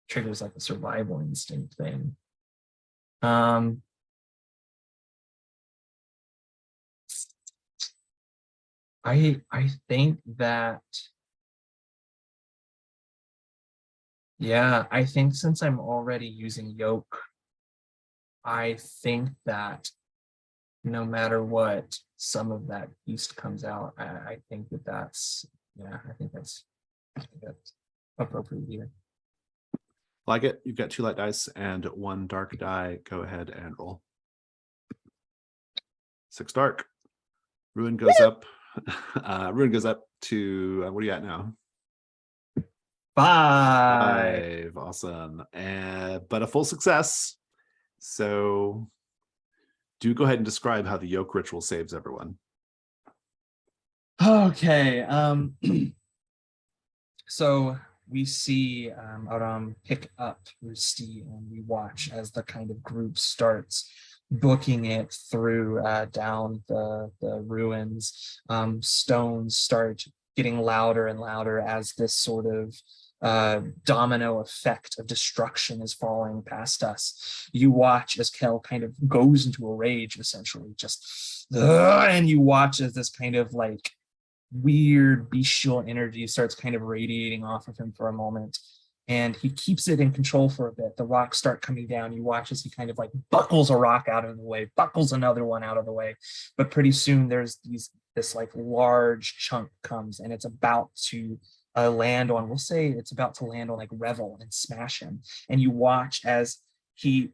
triggers like a survival instinct thing. I think that, yeah, I think since I'm already using yoke, I think that no matter what, some of that beast comes out. I think that's appropriate here. Like it. You've got 2 light dice and 1 dark die. Go ahead and roll. 6 dark. Ruin goes up. Ruin goes up to what are you at now? 5. 5. Awesome. But a full success. So do go ahead and describe how the yoke ritual saves everyone. Okay. So we see Aram pick up Rusty and we watch as the kind of group starts booking it through down the ruins. Stones start getting louder and louder as this sort of domino effect of destruction is falling past us. You watch as Kell kind of goes into a rage, essentially, just and you watch as this kind of like weird bestial energy starts kind of radiating off of him for a moment. And he keeps it in control for a bit. The rocks start coming down. You watch as he kind of like buckles a rock out of the way, buckles another one out of the way. But pretty soon there's this like large chunk comes and it's about to land on, we'll say it's about to land on like Revel and smash him. And you watch as he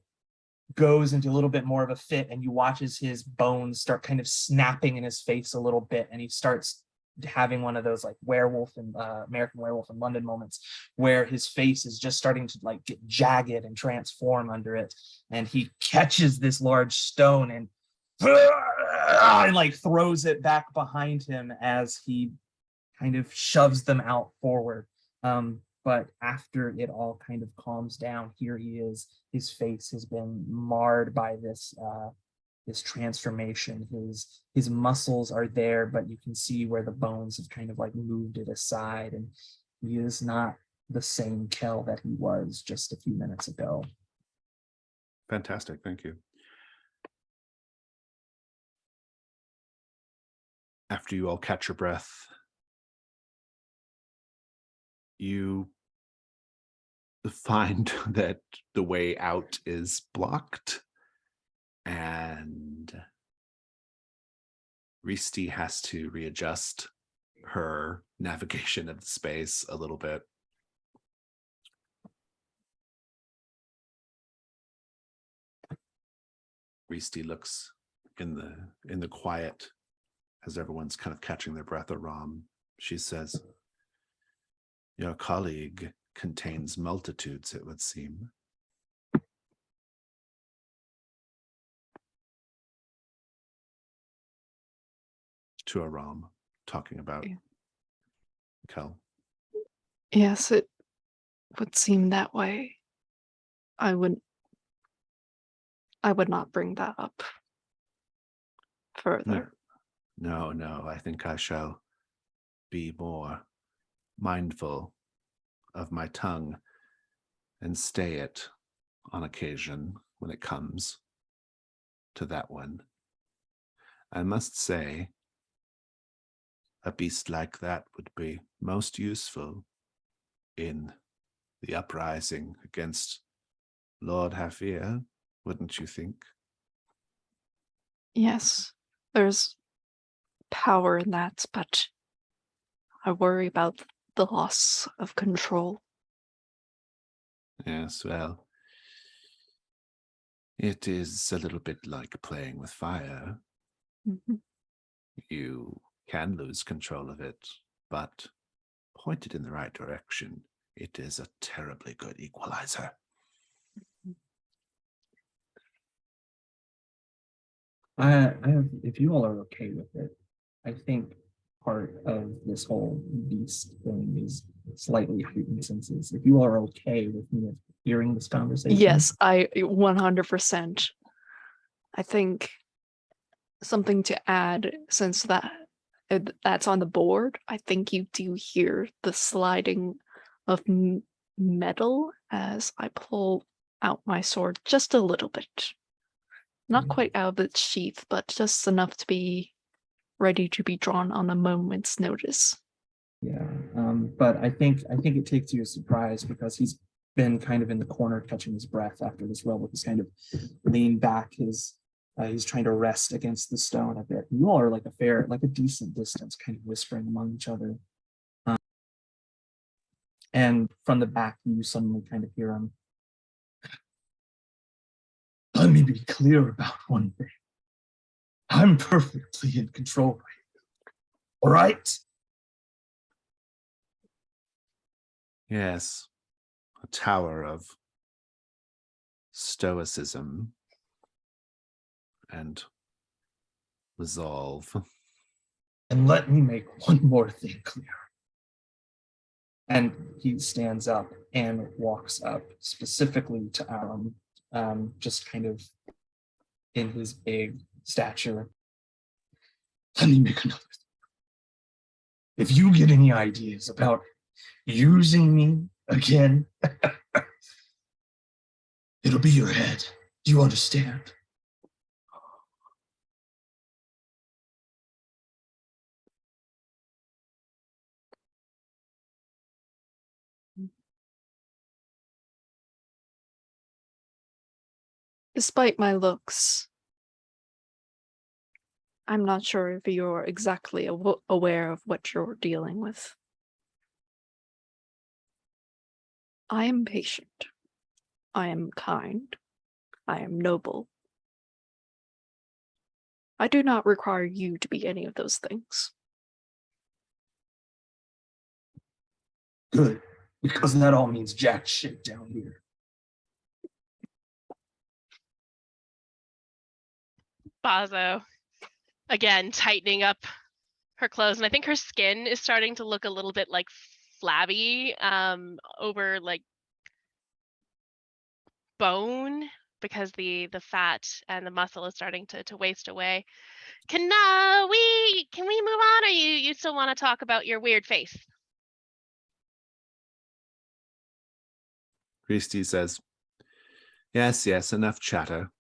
goes into a little bit more of a fit, and you watch as his bones start kind of snapping in his face a little bit, and he starts having one of those like werewolf and American Werewolf in London moments where his face is just starting to like get jagged and transform under it, and he catches this large stone and like throws it back behind him as he kind of shoves them out forward. But after it all kind of calms down, here he is. His face has been marred by this transformation. His muscles are there, but you can see where the bones have kind of like moved it aside, and he is not the same Kell that he was just a few minutes ago. Fantastic, thank you. After you all catch your breath, you find that the way out is blocked, and Risti has to readjust her navigation of the space a little bit. Risti looks in the quiet as everyone's kind of catching their breath around. She says, "Your colleague contains multitudes, it would seem." To Aram, talking about Kell. Yes, it would seem that way. I would not bring that up further. No, I think I shall be more mindful of my tongue and stay it on occasion when it comes to that one. I must say, a beast like that would be most useful in the uprising against Lord Hafir, wouldn't you think? Yes, there's power in that, but I worry about the loss of control. Yes, well, it is a little bit like playing with fire. Mm-hmm. You can lose control of it, but pointed in the right direction, it is a terribly good equalizer. If you all are okay with it, I think part of this whole beast thing is slightly heightened senses. If you all are okay with me hearing this conversation. Yes, I 100%. I think something to add, since that's on the board, I think you do hear the sliding of metal as I pull out my sword just a little bit. Not quite out of its sheath, but just enough to be ready to be drawn on a moment's notice. Yeah, but I think it takes you a surprise because he's been kind of in the corner catching his breath after this rebel. He's kind of leaned back. He's trying to rest against the stone a bit. You all are like a decent distance, kind of whispering among each other. And from the back, you suddenly kind of hear him. Let me be clear about one thing. I'm perfectly in control right now. All right? Yes, a tower of stoicism and resolve. And let me make one more thing clear. And he stands up and walks up specifically to Aram, just kind of in his big stature. Let me make another thing. If you get any ideas about using me again, it'll be your head. Do you understand? Despite my looks, I'm not sure if you're exactly aware of what you're dealing with. I am patient. I am kind. I am noble. I do not require you to be any of those things. Good, because that all means jack shit down here. Basso, again, tightening up her clothes. And I think her skin is starting to look a little bit like flabby over like bone because the fat and the muscle is starting to waste away. Can we move on, or you still want to talk about your weird face? Christy says, yes, enough chatter.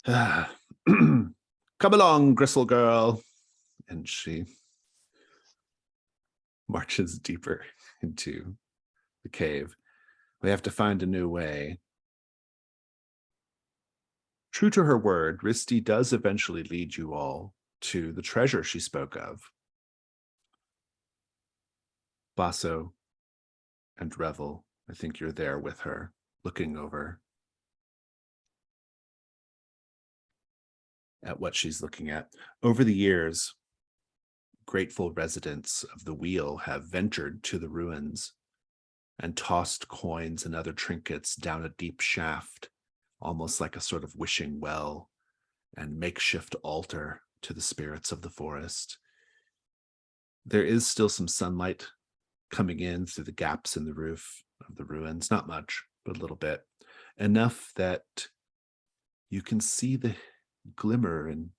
Come along, Gristle girl. And she marches deeper into the cave. We have to find a new way. True to her word, Risty does eventually lead you all to the treasure she spoke of. Basso and Revel, I think you're there with her, looking over at what she's looking at. Over the years, grateful residents of the Wheel have ventured to the ruins and tossed coins and other trinkets down a deep shaft, almost like a sort of wishing well and makeshift altar to the spirits of the forest. There is still some sunlight coming in through the gaps in the roof of the ruins, not much, but a little bit, enough that you can see the glimmer and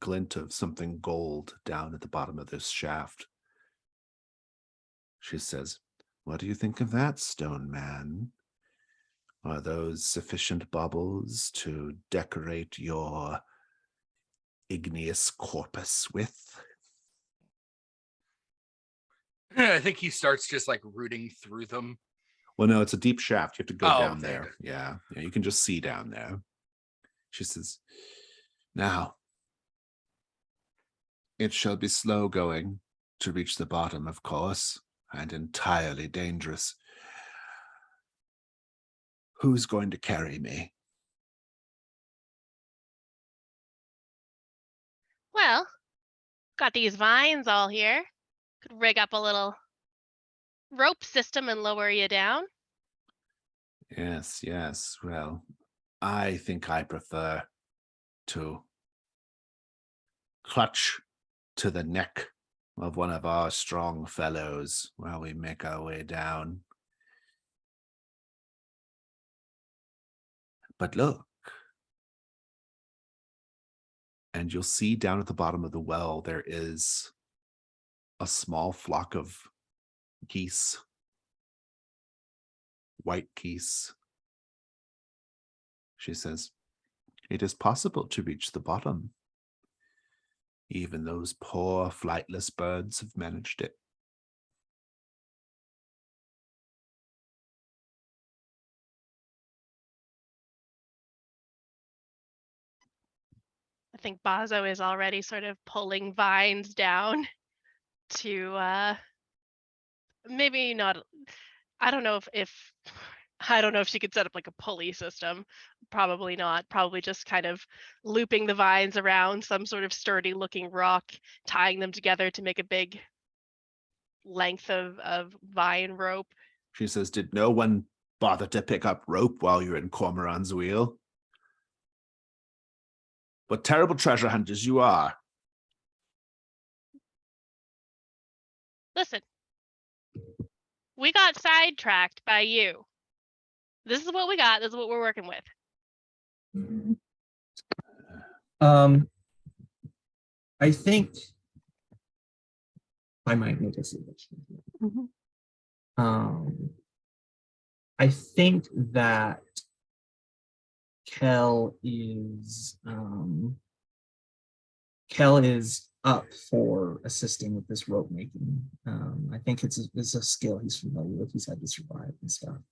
glint of something gold down at the bottom of this shaft. She says, what do you think of that, stone man? Are those sufficient baubles to decorate your igneous corpus with? I think he starts just like rooting through them. Well, no, it's a deep shaft. You have to go down okay, there. good. Yeah, you can just see down there. She says, now, it shall be slow going to reach the bottom, of course, and entirely dangerous. Who's going to carry me? Well, got these vines all here. Could rig up a little rope system and lower you down. Yes. Well, I think I prefer to clutch to the neck of one of our strong fellows while we make our way down. But look, and you'll see down at the bottom of the well, there is a small flock of geese, white geese. She says, it is possible to reach the bottom. Even those poor flightless birds have managed it. I think Basso is already sort of pulling vines down to maybe not. I don't know if I don't know if she could set up like a pulley system. Probably not. Probably just kind of looping the vines around some sort of sturdy looking rock, tying them together to make a big length of vine rope. She says, did no one bother to pick up rope while you're in Kormoran's Wheel? What terrible treasure hunters you are. Listen, we got sidetracked by you. This is what we got. This is what we're working with. I think I might make a suggestion. Mhm. I think that Kell is up for assisting with this rope making. I think it's a skill he's familiar with. He's had to survive and stuff.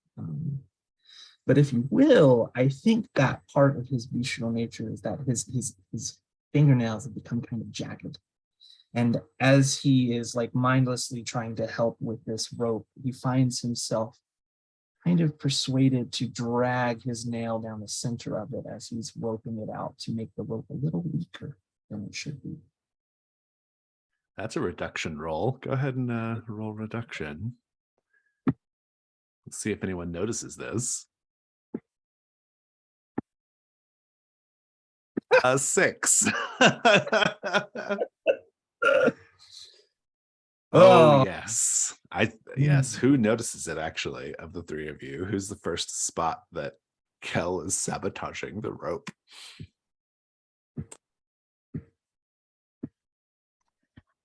But if you will, I think that part of his bestial nature is that his fingernails have become kind of jagged. And as he is like mindlessly trying to help with this rope, he finds himself kind of persuaded to drag his nail down the center of it as he's roping it out to make the rope a little weaker than it should be. That's a reduction roll. Go ahead and roll reduction. Let's see if anyone notices this. 6. Oh yes. Yes. Who notices it actually of the three of you? Who's the first to spot that Kell is sabotaging the rope?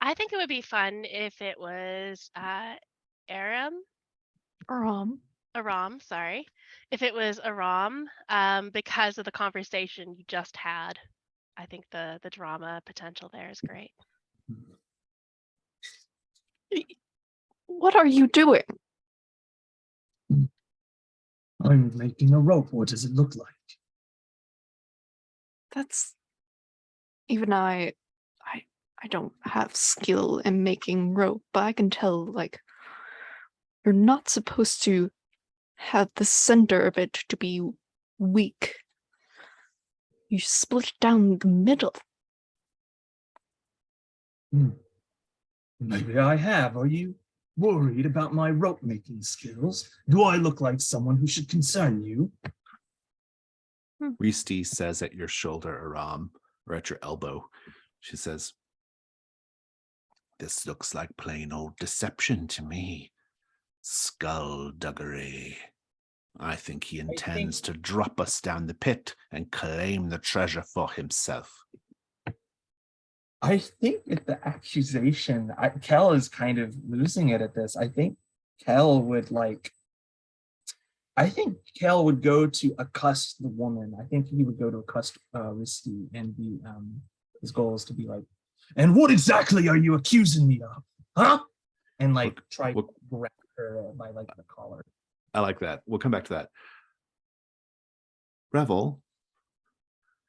I think it would be fun if it was Aram. Aram, sorry. If it was Aram, because of the conversation you just had. I think the drama potential there is great. What are you doing? I'm making a rope. What does it look like? That's even I don't have skill in making rope, but I can tell like you're not supposed to have the center of it to be weak. You split it down the middle. Maybe I have. Are you worried about my rope making skills? Do I look like someone who should concern you? Risti says at your shoulder, Aram, or at your elbow, she says, "This looks like plain old deception to me. Skullduggery. I think he intends to drop us down the pit and claim the treasure for himself." I think that the accusation, Kell is kind of losing it at this. I think Kell would go to accost the woman. I think he would go to accost Risti and be his goal is to be like, "And what exactly are you accusing me of? Huh?" And like try to grab her by like the collar. I like that. We'll come back to that. Revel,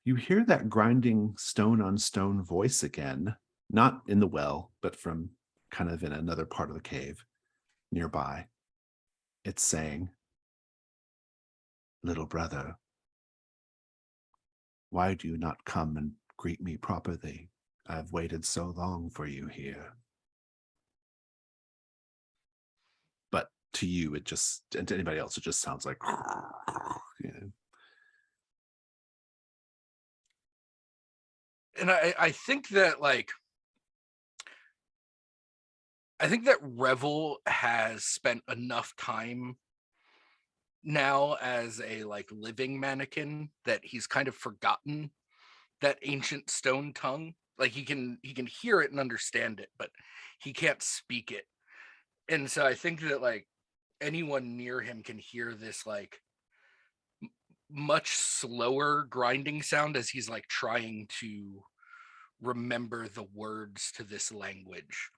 you hear that grinding stone on stone voice again, not in the well, but from kind of in another part of the cave nearby. It's saying, "Little brother, why do you not come and greet me properly? I've waited so long for you here." But to you, and to anybody else, it just sounds like, you know. And I think that I think that Revel has spent enough time now as a living mannequin that he's kind of forgotten that ancient stone tongue. Like he can hear it and understand it, but he can't speak it. And so I think that anyone near him can hear this much slower grinding sound as he's trying to remember the words to this language.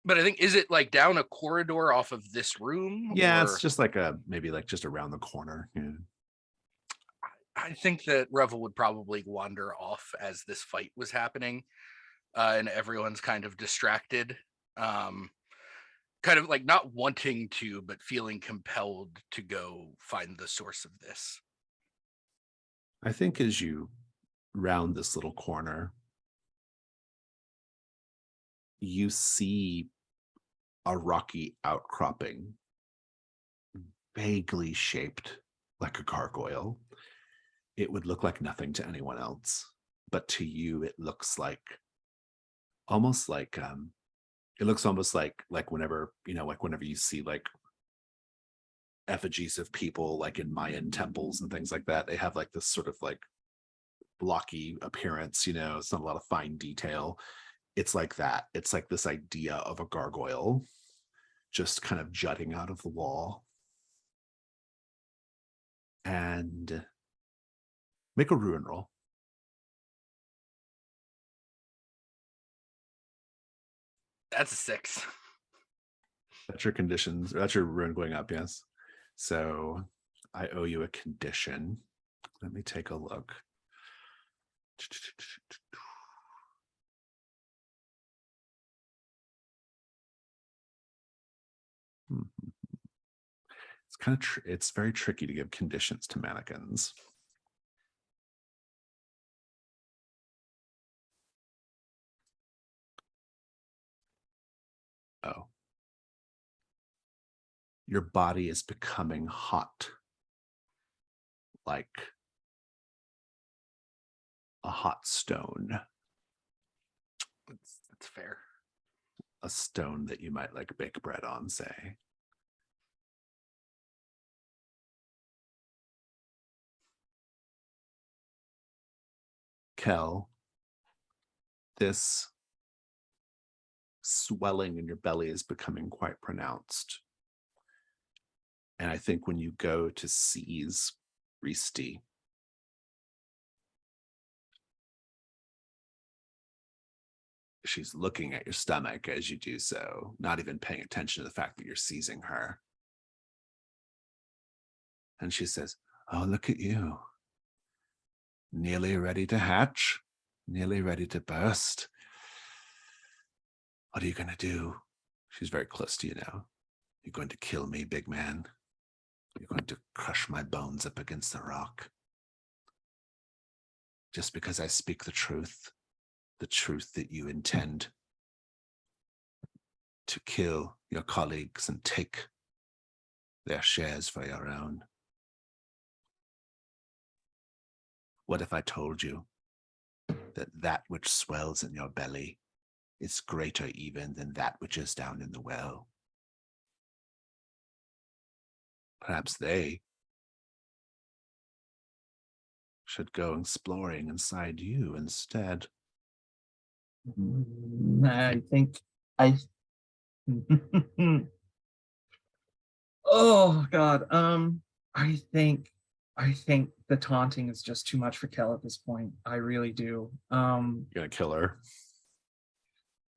But I think, is it down a corridor off of this room? Yeah, or... it's just maybe just around the corner. Yeah. I think that Revel would probably wander off as this fight was happening, and everyone's kind of distracted, kind of not wanting to, but feeling compelled to go find the source of this. I think as you round this little corner, you see a rocky outcropping, vaguely shaped like a gargoyle. It would look like nothing to anyone else, but to you, it looks almost like whenever you see effigies of people like in Mayan temples and things like that. They have like this sort of like blocky appearance, you know, it's not a lot of fine detail. It's like that. It's like this idea of a gargoyle just kind of jutting out of the wall. And make a ruin roll. That's a 6. That's your conditions. That's your ruin going up, yes. So I owe you a condition. Let me take a look. It's kind of it's very tricky to give conditions to mannequins. Oh. Your body is becoming hot. Like a hot stone. That's fair. A stone that you might like bake bread on, say. Kell, this swelling in your belly is becoming quite pronounced. And I think when you go to seize Risti, she's looking at your stomach as you do so, not even paying attention to the fact that you're seizing her. And she says, "Oh, look at you. Nearly ready to hatch, nearly ready to burst. What are you going to do?" She's very close to you now. "You're going to kill me, big man. You're going to crush my bones up against the rock. Just because I speak the truth that you intend to kill your colleagues and take their shares for your own. What if I told you that that which swells in your belly is greater even than that which is down in the well? Perhaps they should go exploring inside you instead." I think I. Oh God. I think the taunting is just too much for Kell at this point. I really do. You're gonna kill her.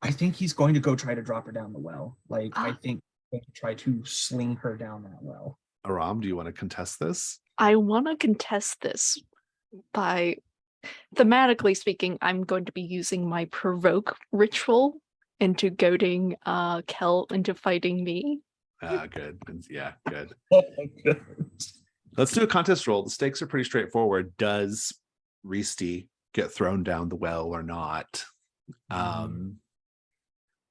I think he's going to go try to drop her down the well. Like I think he's going to try to sling her down that well. Aram, do you want to contest this? I want to contest this by, thematically speaking, I'm going to be using my provoke ritual into goading Kell into fighting me. Good. Yeah, good. Let's do a contest roll. The stakes are pretty straightforward. Does Risti get thrown down the well or not?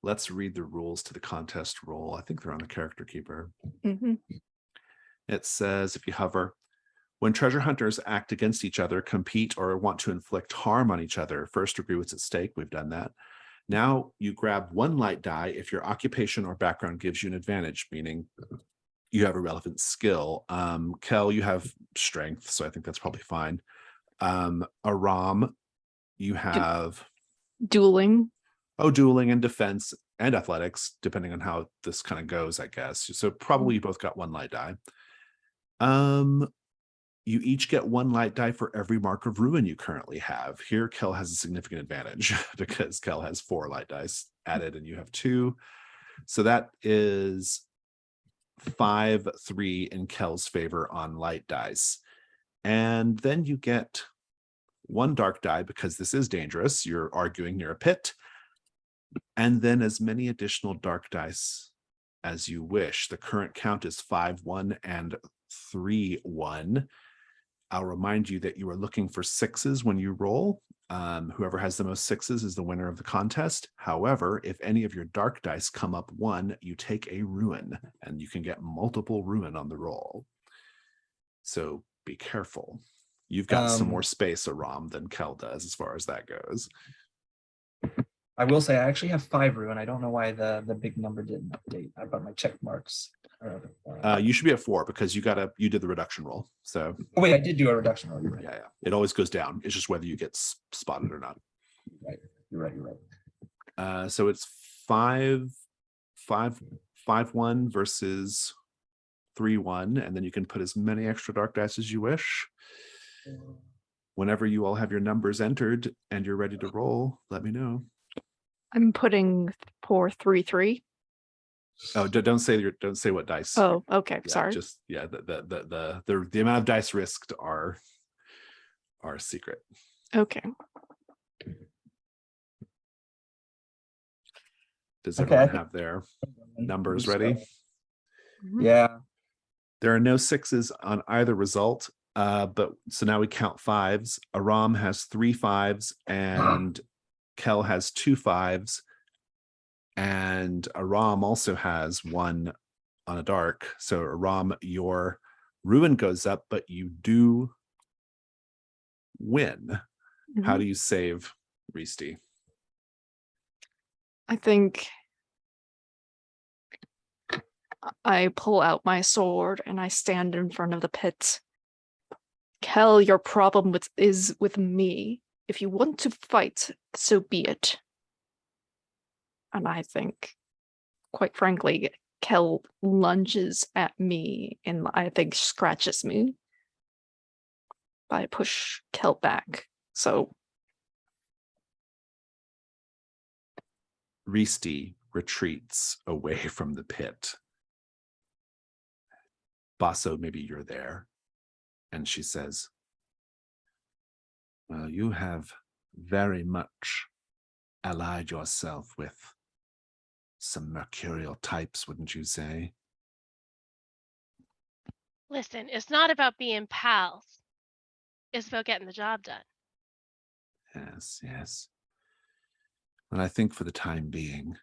Let's read the rules to the contest roll. I think they're on the character keeper. Mm-hmm. It says, if you hover, when treasure hunters act against each other, compete, or want to inflict harm on each other, first agree what's at stake. We've done that. Now you grab one light die if your occupation or background gives you an advantage, meaning you have a relevant skill. Kell, you have strength, so I think that's probably fine. Aram, you have Dueling. Dueling and defense and athletics, depending on how this kind of goes, I guess. So probably you both got one light die. You each get one light die for every mark of ruin you currently have. Here, Kell has a significant advantage because Kell has 4 light dice added and you have 2. So that is 5-3 in Kell's favor on light dice. And then you get 1 dark die because this is dangerous. You're arguing near a pit. And then as many additional dark dice as you wish. The current count is 5-1 and 3-1. I'll remind you that you are looking for 6s when you roll. Whoever has the most 6s is the winner of the contest. However, if any of your dark dice come up 1, you take a ruin, and you can get multiple ruin on the roll. So be careful. You've got some more space, Aram, than Kell does as far as that goes. I will say I actually have 5 ruin. I don't know why the big number didn't update. I've got my check marks. You should be at 4 because you did the reduction roll. So Oh, wait, I did do a reduction roll. You're right. yeah. It always goes down. It's just whether you get spotted or not. You're right. So it's 5-1 versus 3-1, and then you can put as many extra dark dice as you wish. Whenever you all have your numbers entered and you're ready to roll, let me know. I'm putting 4-3-3. Oh, don't say what dice. Oh, okay. Yeah, Sorry. just the amount of dice risked are secret. Okay. Does Okay, everyone have their numbers ready? Mhm. Yeah. There are no 6s on either result. But so now we count 5s. Aram has 3 5s and Kell has 2 5s. And Aram also has 1 on a dark. So Aram, your ruin goes up, but you do win. How Mhm. do you save Risti? I think I pull out my sword and I stand in front of the pit. Kell, your problem is with me. If you want to fight, so be it. And I think, quite frankly, Kell lunges at me and I think scratches me. I push Kell back. So Risti retreats away from the pit. Basso, maybe you're there. And she says, well, you have very much allied yourself with some mercurial types, wouldn't you say? Listen, it's not about being pals. It's about getting the job done. Yes, yes. And I think for the time being,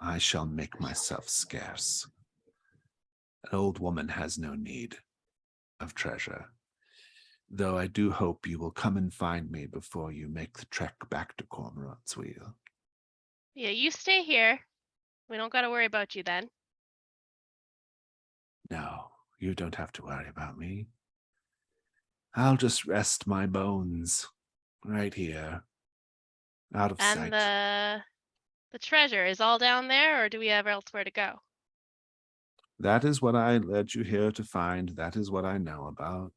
I shall make myself scarce. An old woman has no need of treasure, though I do hope you will come and find me before you make the trek back to Kormoran's Wheel. Yeah, you stay here. We don't got to worry about you then. No, you don't have to worry about me. I'll just rest my bones right here, out of And sight. the treasure is all down there, or do we have elsewhere to go? That is what I led you here to find. That is what I know about.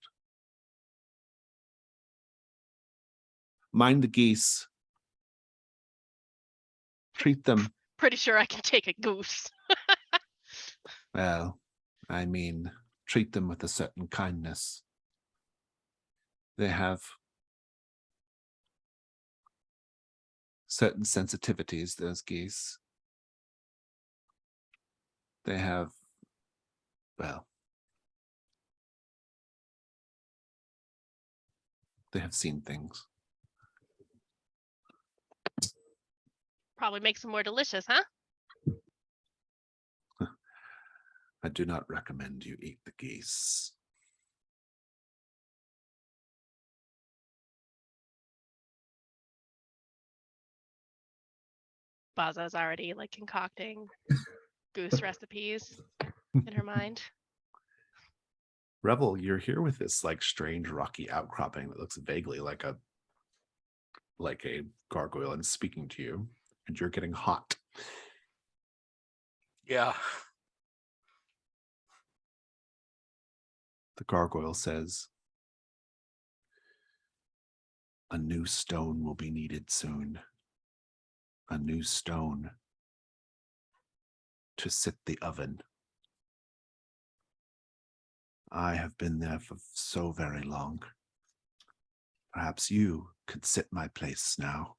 Mind the geese. Treat them, Pretty sure I can take a goose. well, I mean, treat them with a certain kindness. They have certain sensitivities, those geese. They have, well, they have seen things. Probably makes them more delicious, huh? I do not recommend you eat the geese. Baza's already like concocting goose recipes in her mind. Revel, you're here with this like strange rocky outcropping that looks vaguely like a gargoyle and speaking to you, and you're getting hot. Yeah. The gargoyle says, a new stone will be needed soon. A new stone to sit the oven. I have been there for so very long. Perhaps you could sit my place now.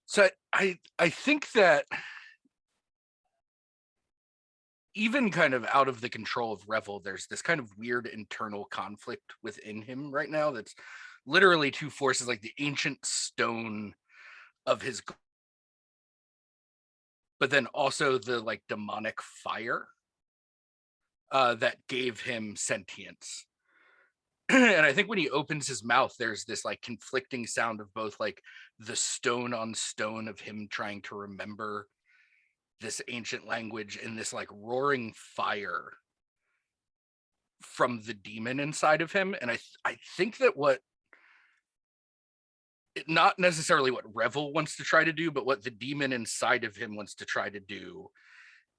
So I think that even kind of out of the control of Revel, there's this kind of weird internal conflict within him right now that's literally two forces, like the ancient stone of his, but then also the like demonic fire that gave him sentience. And I think when he opens his mouth, there's this like conflicting sound of both like the stone on stone of him trying to remember this ancient language and this like roaring fire from the demon inside of him. And I think that not necessarily what Revel wants to try to do, but what the demon inside of him wants to try to do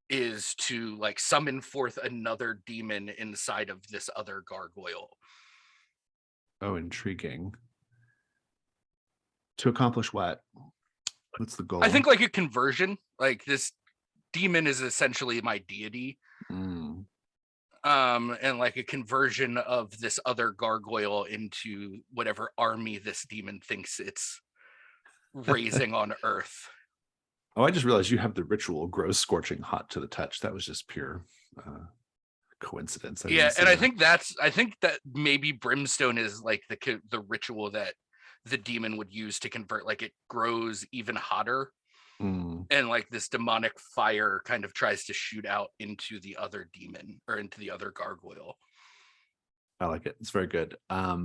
is to like summon forth another demon inside of this other gargoyle. Oh, intriguing. To accomplish what? What's the goal? I think like a conversion, like this demon is essentially my deity. Mm. And like a conversion of this other gargoyle into whatever army this demon thinks it's raising on Earth. Oh, I just realized you have the ritual grows scorching hot to the touch. That was just pure coincidence. Yeah, and I think that maybe brimstone is like the ritual that the demon would use to convert. Like it grows even hotter, and like this demonic fire kind of tries to shoot out into the other demon or into the other gargoyle. I like it. It's very good. I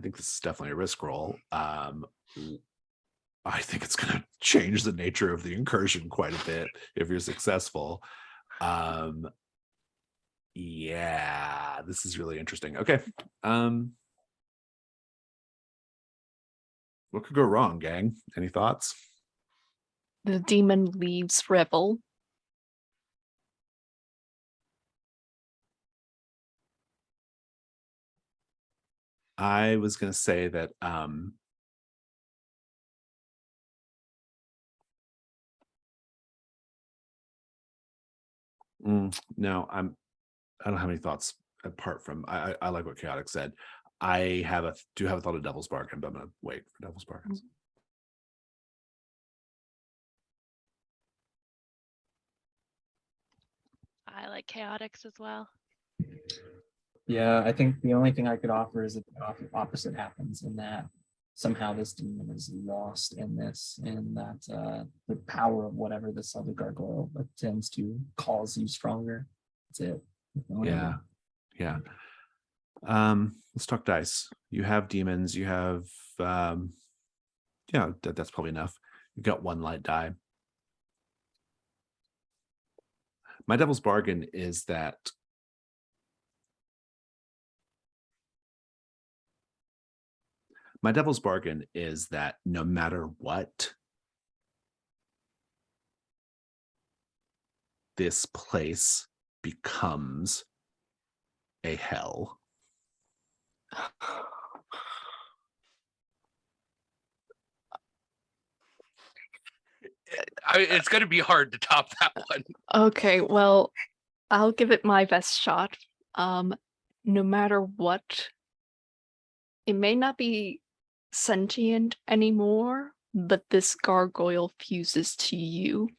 think this is definitely a risk roll. I think it's going to change the nature of the incursion quite a bit if you're successful. Yeah, this is really interesting. Okay. What could go wrong, gang? Any thoughts? The demon leaves Revel. I was going to say that no, I don't have any thoughts apart from I like what Chaotic said. I do have a thought of Devil's Bargain, but I'm gonna wait for Devil's Bargains. I like chaotics as well. Yeah, I think the only thing I could offer is that the opposite happens, in that somehow this demon is lost in this, and that the power of whatever this other gargoyle tends to cause you stronger. That's it. Yeah. Let's talk dice. You have demons, you have that's probably enough. You've got one light die. My Devil's Bargain is that no matter what, this place becomes a hell. It's going to be hard to top that one. Okay, well, I'll give it my best shot. No matter what, it may not be sentient anymore, but this gargoyle fuses to you.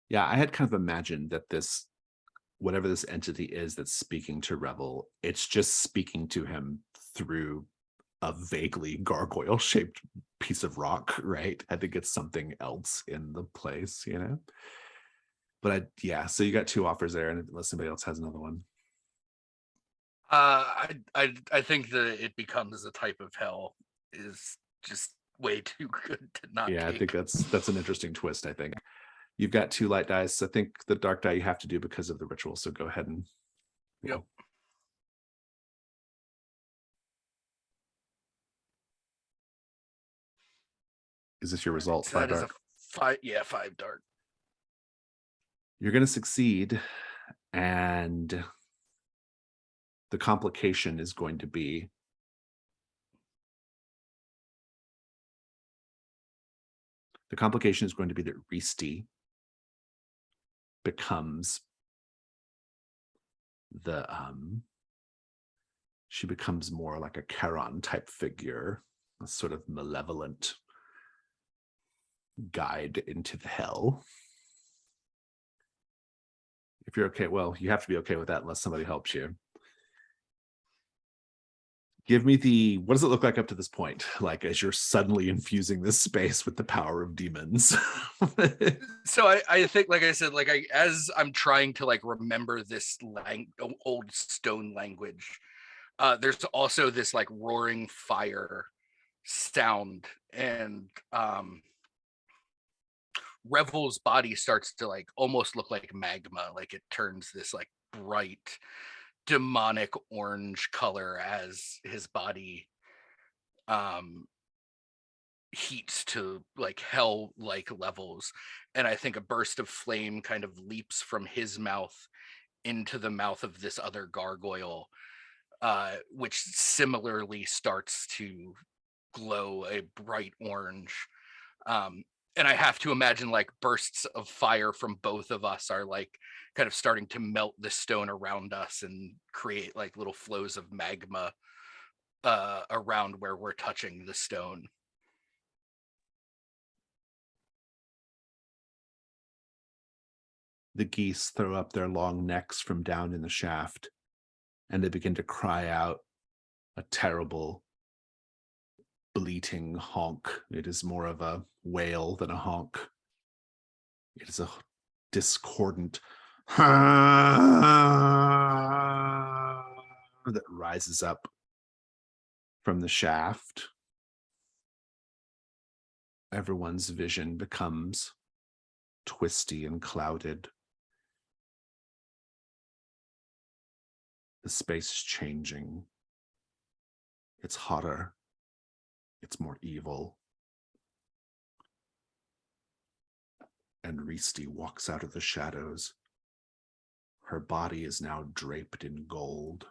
Yeah, I had kind of imagined that whatever this entity is that's speaking to Revel, it's just speaking to him through a vaguely gargoyle-shaped piece of rock, right? I think it's something else in the place, But so you got two offers there, and unless somebody else has another one. I think that it becomes a type of hell is just way too good to not take. I think that's an interesting twist. I think you've got two light dice. I think the dark die you have to do because of the ritual. So go ahead and Yep. Is this your result? So that is a 5 dark. You're going to succeed, and the complication is going to be that Risti becomes she becomes more like a Charon type figure, a sort of malevolent guide into the hell. If you're okay, well, you have to be okay with that unless somebody helps you. Give me what does it look like up to this point? Like as you're suddenly infusing this space with the power of demons. So I think, like I said, like as I'm trying to like remember this old stone language, there's also this like roaring fire sound, and Revel's body starts to like almost look like magma, like it turns this like bright demonic orange color as his body heats to like hell like levels. And I think a burst of flame kind of leaps from his mouth into the mouth of this other gargoyle, which similarly starts to glow a bright orange. And I have to imagine like bursts of fire from both of us are like kind of starting to melt the stone around us and create like little flows of magma around where we're touching the stone. The geese throw up their long necks from down in the shaft, and they begin to cry out a terrible bleating honk. It is more of a wail than a honk. It is a discordant that rises up from the shaft. Everyone's vision becomes twisty and clouded. The space is changing. It's hotter. It's more evil. And Risti walks out of the shadows. Her body is now draped in gold.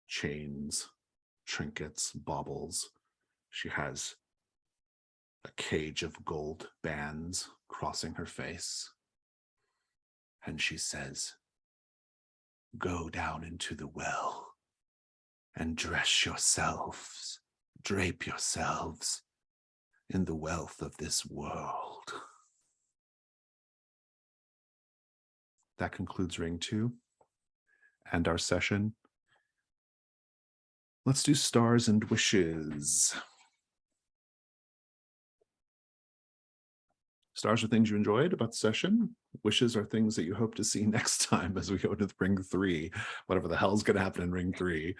Chains, trinkets, baubles. She has a cage of gold bands crossing her face. And she says, "Go down into the well and dress yourselves, drape yourselves in the wealth of this world." That concludes Ring 2 and our session. Let's do stars and wishes. Stars are things you enjoyed about the session. Wishes are things that you hope to see next time as we go to Ring 3, whatever the hell's going to happen in Ring 3.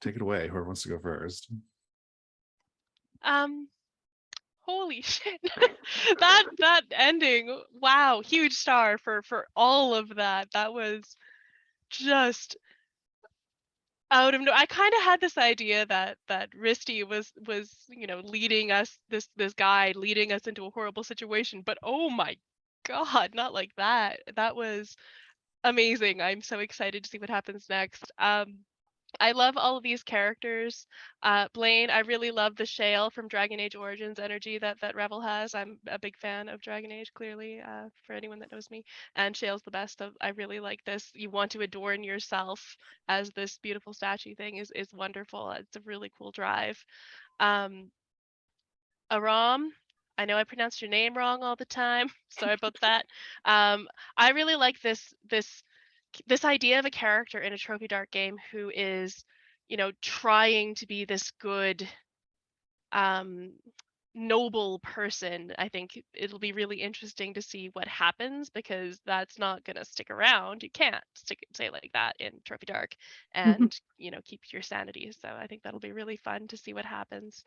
Take it away, whoever wants to go first. Holy shit. that ending, wow, huge star for all of that. That was just out of no. I kind of had this idea that Risti was leading us, this guy leading us into a horrible situation, but oh my god, not like that. That was amazing. I'm so excited to see what happens next. I love all of these characters. Blaine, I really love the Shale from Dragon Age Origins energy that Revel has. I'm a big fan of Dragon Age, clearly, for anyone that knows me. And Shale's the best. I really like this. You want to adorn yourself as this beautiful statue thing is wonderful. It's a really cool drive. Aram, I know I pronounced your name wrong all the time. Sorry about that. I really like this idea of a character in a Trophy Dark game who is, trying to be this good, noble person. I think it'll be really interesting to see what happens, because that's not going to stick around. You can't say like that in Trophy Dark and, keep your sanity. So I think that'll be really fun to see what happens.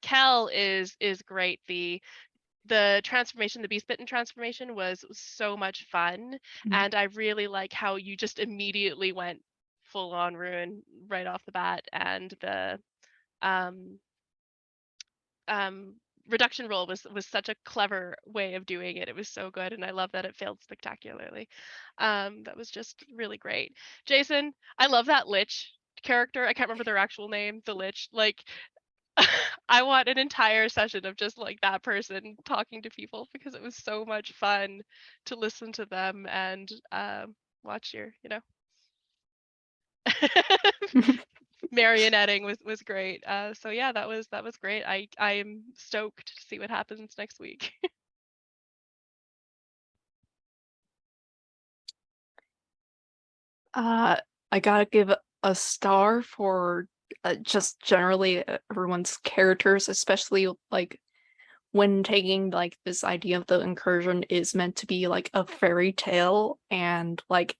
Kell is great. The transformation, the beast bitten transformation was so much fun. And I really like how you just immediately went full on ruin right off the bat, and the reduction roll was such a clever way of doing it. It was so good, and I love that it failed spectacularly. That was just really great. Jason, I love that Lich character. I can't remember their actual name, the Lich. Like, I want an entire session of just like that person talking to people, because it was so much fun to listen to them and watch your, marionetting was great. So yeah, that was great. I am stoked to see what happens next week. I gotta give a star for just generally everyone's characters, especially like when taking like this idea of the incursion is meant to be like a fairy tale, and like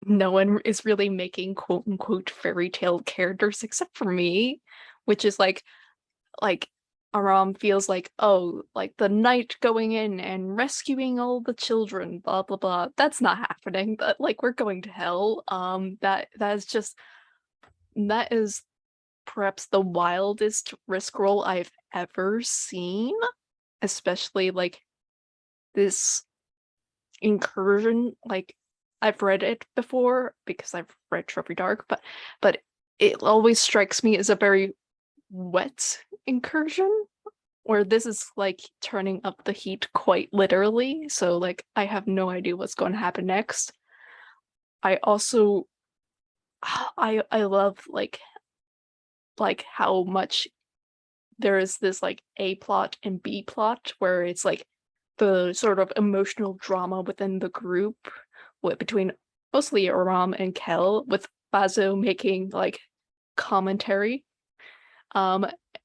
no one is really making quote unquote fairy tale characters except for me, which is like Aram feels like, oh, like the knight going in and rescuing all the children, blah blah blah. That's not happening. But like we're going to hell. That is perhaps the wildest risk roll I've ever seen, especially like this incursion. Like I've read it before because I've read Trophy Dark, but it always strikes me as a very wet incursion, where this is like turning up the heat quite literally. So like I have no idea what's going to happen next. I also I love like how much there is this like A plot and B plot, where it's like the sort of emotional drama within the group between mostly Aram and Kell, with Basso making like commentary,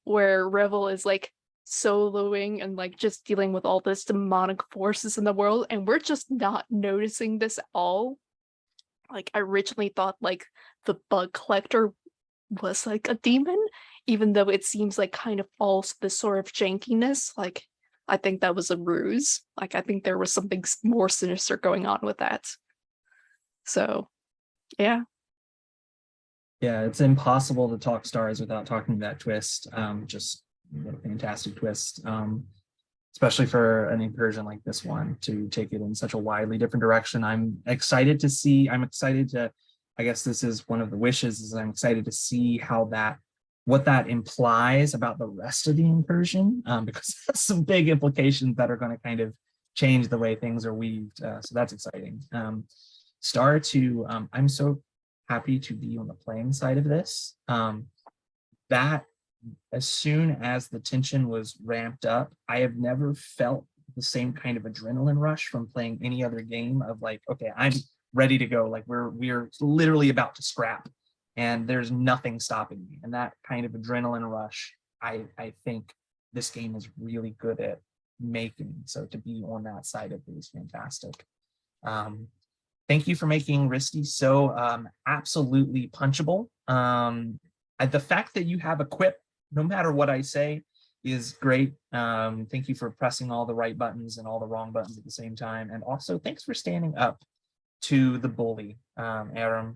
where Revel is like soloing and like just dealing with all this demonic forces in the world, and we're just not noticing this at all. Like I originally thought like the bug collector was like a demon, even though it seems like kind of false this sort of jankiness. Like I think that was a ruse. Like I think there was something more sinister going on with that. So yeah. Yeah, it's impossible to talk stars without talking that twist. Just what a fantastic twist. Especially for an incursion like this one, to take it in such a widely different direction. I'm excited to, I guess this is one of the wishes, is I'm excited to see what that implies about the rest of the incursion, because that's some big implications that are going to kind of change the way things are weaved. So that's exciting. Star 2, I'm so happy to be on the playing side of this. That as soon as the tension was ramped up, I have never felt the same kind of adrenaline rush from playing any other game of like, okay, I'm ready to go. Like we're literally about to scrap and there's nothing stopping me. And that kind of adrenaline rush, I think this game is really good at making. So to be on that side of it is fantastic. Thank you for making Risty so absolutely punchable. The fact that you have a quip, no matter what I say, is great. Thank you for pressing all the right buttons and all the wrong buttons at the same time. And also thanks for standing up to the bully, Aram.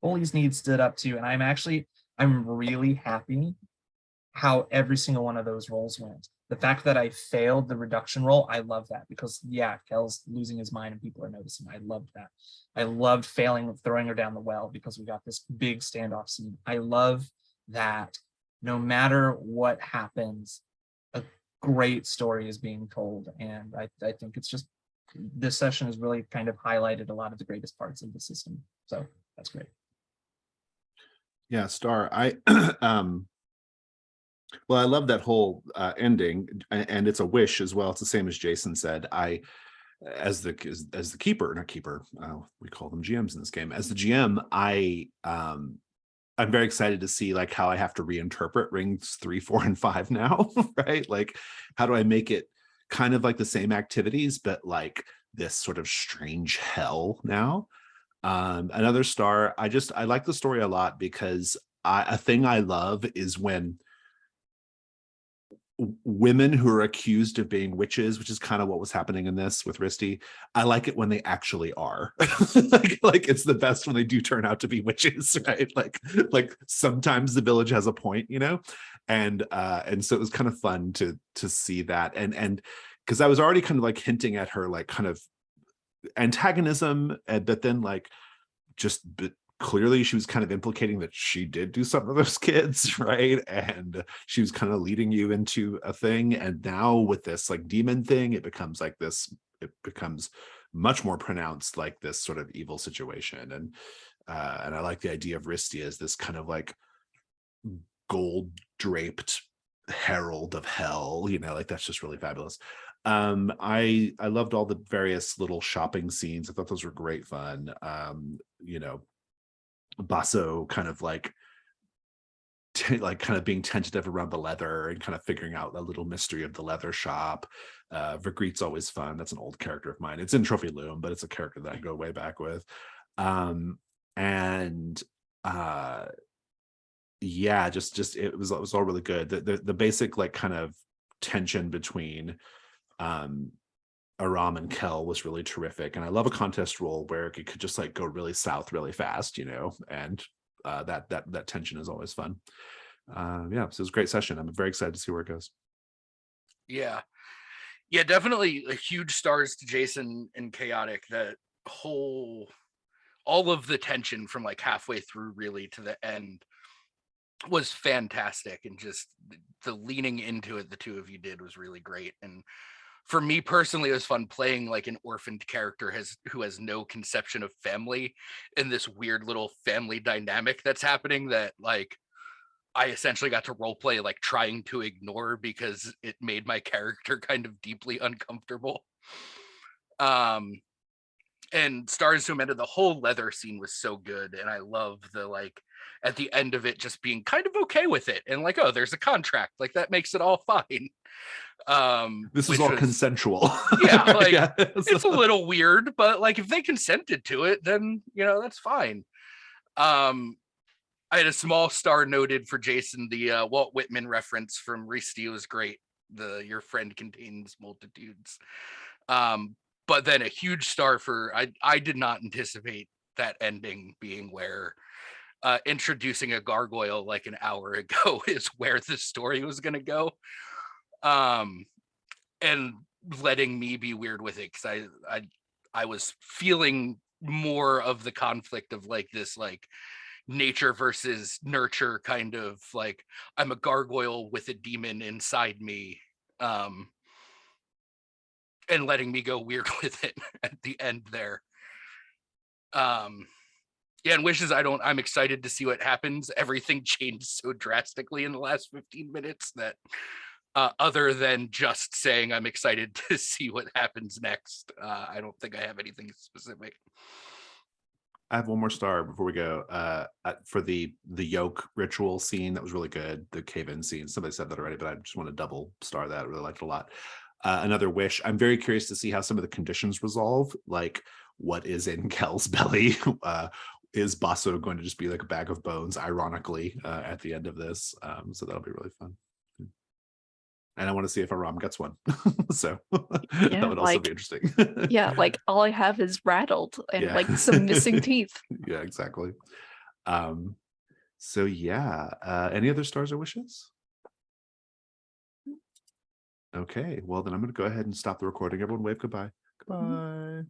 Bully's need stood up to, and I'm really happy how every single one of those rolls went. The fact that I failed the reduction roll, I love that, because yeah, Kell's losing his mind and people are noticing. I loved that. I loved failing, throwing her down the well, because we got this big standoff scene. I love that no matter what happens, a great story is being told. And I think it's just, this session has really kind of highlighted a lot of the greatest parts of the system. So that's great. Yeah, Star, well, I love that whole ending, and it's a wish as well. It's the same as Jason said. As the keeper, not keeper, we call them GMs in this game. As the GM, I'm very excited to see like how I have to reinterpret rings 3, 4, and 5 now, right? Like, how do I make it kind of like the same activities, but like this sort of strange hell now? Another star, I like the story a lot, because a thing I love is when women who are accused of being witches, which is kind of what was happening in this with Risty. I like it when they actually are. like it's the best when they do turn out to be witches, right? Like sometimes the village has a point, you know? And so it was kind of fun to see that. And because I was already kind of like hinting at her like kind of antagonism, but then like but clearly she was kind of implicating that she did do something to those kids, right? And she was kind of leading you into a thing. And now with this like demon thing, it becomes much more pronounced, like this sort of evil situation. And I like the idea of Risty as this kind of like gold draped herald of hell, you know, like that's just really fabulous. I loved all the various little shopping scenes. I thought those were great fun. You know, Basso kind of like kind of being tentative around the leather and kind of figuring out the little mystery of the leather shop. Vigrit's always fun. That's an old character of mine. It's in Trophy Loom, but it's a character that I go way back with. And yeah, just it was all really good. The basic like kind of tension between Aram and Kell was really terrific. And I love a contest role where it could just like go really south really fast, you know, and that tension is always fun. Yeah, so it was a great session. I'm very excited to see where it goes. Yeah, definitely a huge stars to Jason and Chaotic. That whole, all of the tension from like halfway through really to the end was fantastic, and just the leaning into it the two of you did was really great. And for me personally, it was fun playing like an orphaned character who has no conception of family, in this weird little family dynamic that's happening that like I essentially got to role play like trying to ignore because it made my character kind of deeply uncomfortable. And Stars Who Mended, the whole leather scene was so good, and I love the like at the end of it just being kind of okay with it and like, oh, there's a contract, like that makes it all fine. This is all consensual. Yeah, like it's a little weird, but like if they consented to it, then you know that's fine. I had a small star noted for Jason. The Walt Whitman reference from Risti was great. Your friend contains multitudes. But then a huge star for I did not anticipate that ending being where introducing a gargoyle like an hour ago is where the story was going to go. And letting me be weird with it, because I was feeling more of the conflict of like this like nature versus nurture kind of like I'm a gargoyle with a demon inside me, and letting me go weird with it at the end there. Yeah, and Wishes, I'm excited to see what happens. Everything changed so drastically in the last 15 minutes that other than just saying I'm excited to see what happens next, I don't think I have anything specific. I have one more star before we go. For the yoke ritual scene, that was really good. The cave-in scene, somebody said that already, but I just want to double star that. I really liked it a lot. Another wish. I'm very curious to see how some of the conditions resolve, like what is in Kell's belly. Is Basso going to just be like a bag of bones, ironically, at the end of this? So that'll be really fun. And I want to see if Aram gets one. So that would also be interesting. Yeah, like all I have is rattled and like some missing teeth. Yeah, exactly. So yeah, any other stars or wishes? Okay, well then I'm going to go ahead and stop the recording. Everyone wave goodbye. Goodbye.